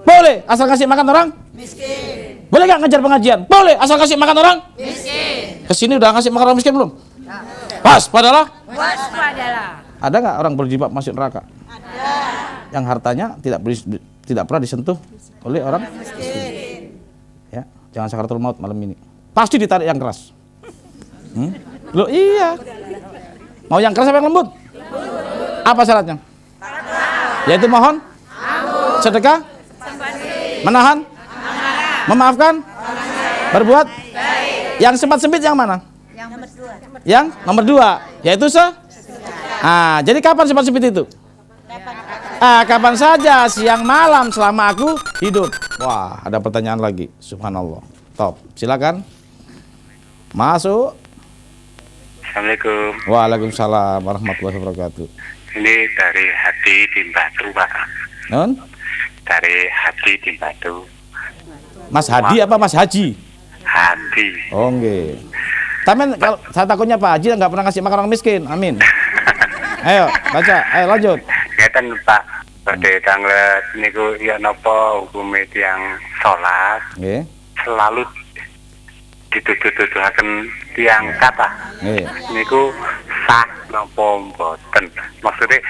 Boleh, asal ngasih makan orang miskin. Boleh nggak ngejar pengajian? Boleh, asal ngasih makan orang miskin. Kesini udah ngasih makan orang miskin belum? Waspadalah. Ada nggak orang berjilbab masuk neraka? Ada. Yang hartanya tidak pernah disentuh oleh orang miskin. Ya, jangan sakaratul maut malam ini. Pasti ditarik yang keras. Loh iya. Mau yang keras apa yang lembut? Apa syaratnya? Yaitu mohon, sedekah, menahan, memaafkan, berbuat. Yang sempat sempit yang mana? Yang nomor 2, yaitu jadi kapan sempat sempit itu? Kapan saja, siang malam selama aku hidup. Wah, ada pertanyaan lagi. Subhanallah. Top. Silakan. Masuk. Assalamualaikum. Waalaikumsalam warahmatullahi wabarakatuh. Ini dari Hati di Batu, Pak. Non? Dari Hati di Batu. Mas Hadi apa Mas Haji? Hati. Oh, nggih. Tapi kalau saya takutnya Pak Haji nggak pernah ngasih makan orang miskin. Amin. Ayo baca, ayo lanjut. Ngeten Pak, pada tanggal niku ya napa hukume tiyang salat nggih selalu dituduh-tuduhaken tiyang kata. Nggih. Niku sah napa mboten? Maksudnya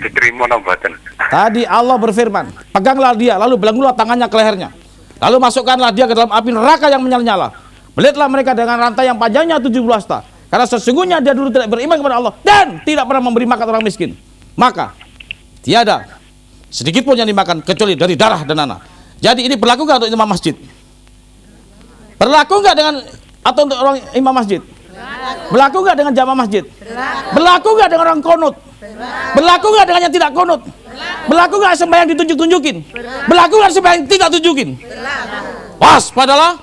diterima napa mboten? Tadi Allah berfirman, peganglah dia lalu belenggulah tangannya ke lehernya. Lalu masukkanlah dia ke dalam api neraka yang menyala-nyala. Belitlah mereka dengan rantai yang panjangnya 70 hasta. Karena sesungguhnya dia dulu tidak beriman kepada Allah dan tidak pernah memberi makan orang miskin. Maka tiada sedikit pun yang dimakan kecuali dari darah dan nanah. Jadi ini berlaku nggak untuk imam masjid? Berlaku nggak dengan atau untuk orang imam masjid? Berlaku nggak dengan jamaah masjid? Berlaku nggak dengan orang konut? Berlaku nggak dengan yang tidak konut? Berlaku nggak sembahyang ditunjuk-tunjukin? Berlaku nggak sembahyang tidak tunjukin? Waspadalah.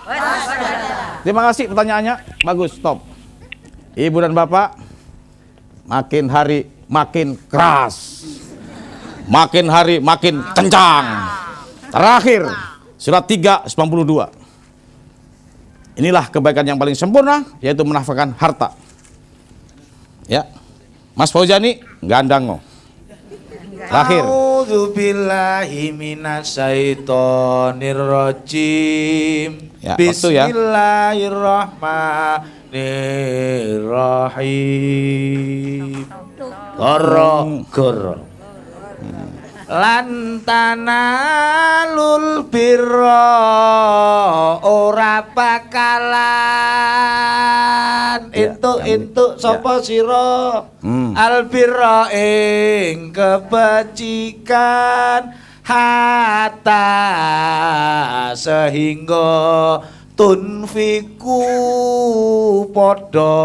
Terima kasih pertanyaannya, bagus, stop. Ibu dan bapak, makin hari makin keras, makin hari makin kencang. Terakhir, surat 3:92. Inilah kebaikan yang paling sempurna, yaitu menafkahkan harta. Ya, Mas Fauzani gandang. Terakhir. A'udzubillahi minasyaitonirrajim. Ya, waktu ya. Bismillahirrahmanirrahim. Goro-goro. Lan tanalul birra ora bakalan entuk sapa sira al birra ing kebajikan hatta sehingga tunfiku padha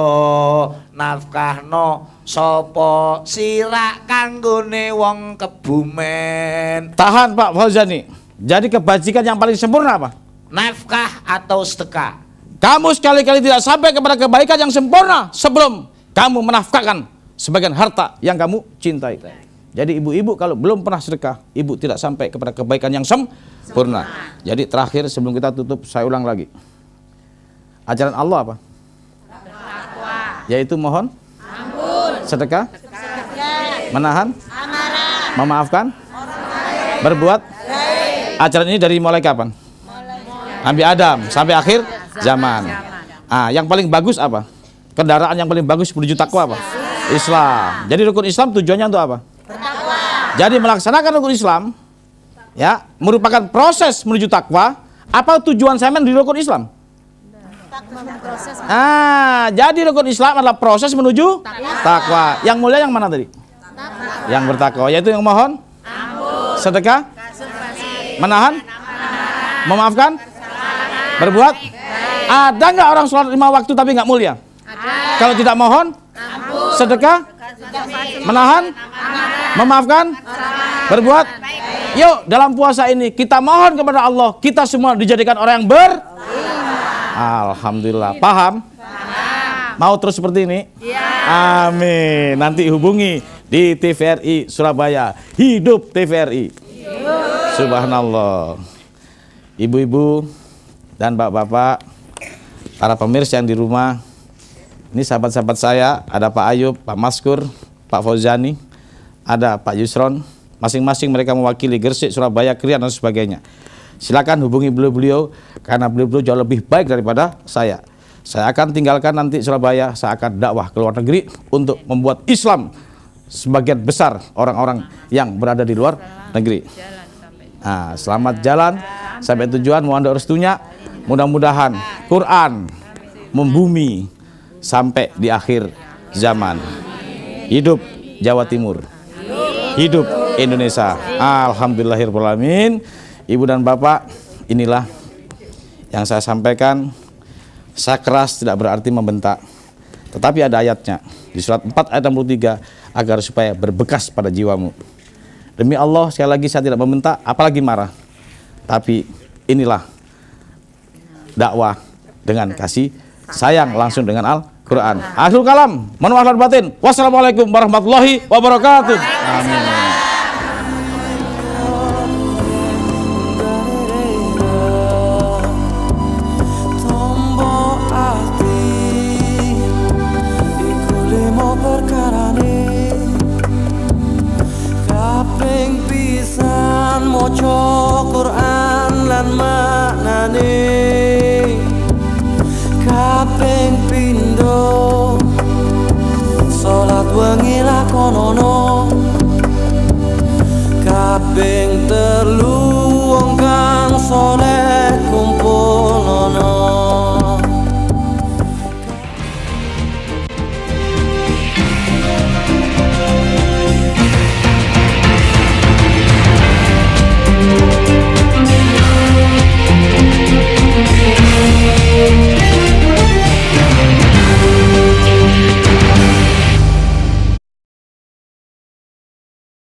nafkahno sapa sira kanggone wong kebumen. Tahan Pak Fauzani. Jadi kebajikan yang paling sempurna apa? Nafkah atau sedekah. Kamu sekali-kali tidak sampai kepada kebaikan yang sempurna sebelum kamu menafkahkan sebagian harta yang kamu cintai. Jadi ibu-ibu kalau belum pernah sedekah, ibu tidak sampai kepada kebaikan yang sempurna. Jadi terakhir sebelum kita tutup, saya ulang lagi. Ajaran Allah apa? Yaitu mohon sedekah, menahan, memaafkan, berbuat. Ajaran ini dari mulai kapan? Nabi Adam sampai akhir zaman. Yang paling bagus apa? Kendaraan yang paling bagus menuju takwa apa? Islam. Jadi rukun Islam tujuannya untuk apa? Jadi melaksanakan rukun Islam ya merupakan proses menuju takwa. Apa tujuan semen di rukun Islam? Jadi rukun Islam adalah proses menuju takwa. Yang mulia yang mana tadi? Yang bertakwa, yaitu yang mohon, sedekah, menahan, memaafkan, berbuat. Ada nggak orang sholat 5 waktu tapi nggak mulia? Kalau tidak mohon, sedekah, menahan, memaafkan, berbuat. Yuk dalam puasa ini kita mohon kepada Allah, kita semua dijadikan orang yang Alhamdulillah. Paham? Mau terus seperti ini? Amin. Nanti hubungi di TVRI Surabaya. Hidup TVRI. Subhanallah. Ibu-ibu dan bapak-bapak, para pemirsa yang di rumah, ini sahabat-sahabat saya, ada Pak Ayub, Pak Maskur, Pak Fauzani, ada Pak Yusron. Masing-masing mereka mewakili Gresik, Surabaya, Krian dan sebagainya. Silakan hubungi beliau-beliau karena beliau-beliau jauh lebih baik daripada saya. Saya akan tinggalkan nanti Surabaya, saya akan dakwah ke luar negeri untuk membuat Islam sebagian besar orang-orang yang berada di luar negeri. Selamat jalan sampai tujuan, mohon doa restunya. Mudah-mudahan Quran membumi sampai di akhir zaman. Hidup Jawa Timur. Hidup Indonesia. Alhamdulillahirabbil alamin. Ibu dan bapak, inilah yang saya sampaikan. Saya keras tidak berarti membentak, tetapi ada ayatnya di surat 4 ayat 63 agar supaya berbekas pada jiwamu. Demi Allah sekali lagi saya tidak membentak, apalagi marah. Tapi inilah dakwah dengan kasih sayang langsung dengan Al-Quran. Akhirul kalam, mohon maaf lahir batin. Wassalamualaikum warahmatullahi wabarakatuh. Amin.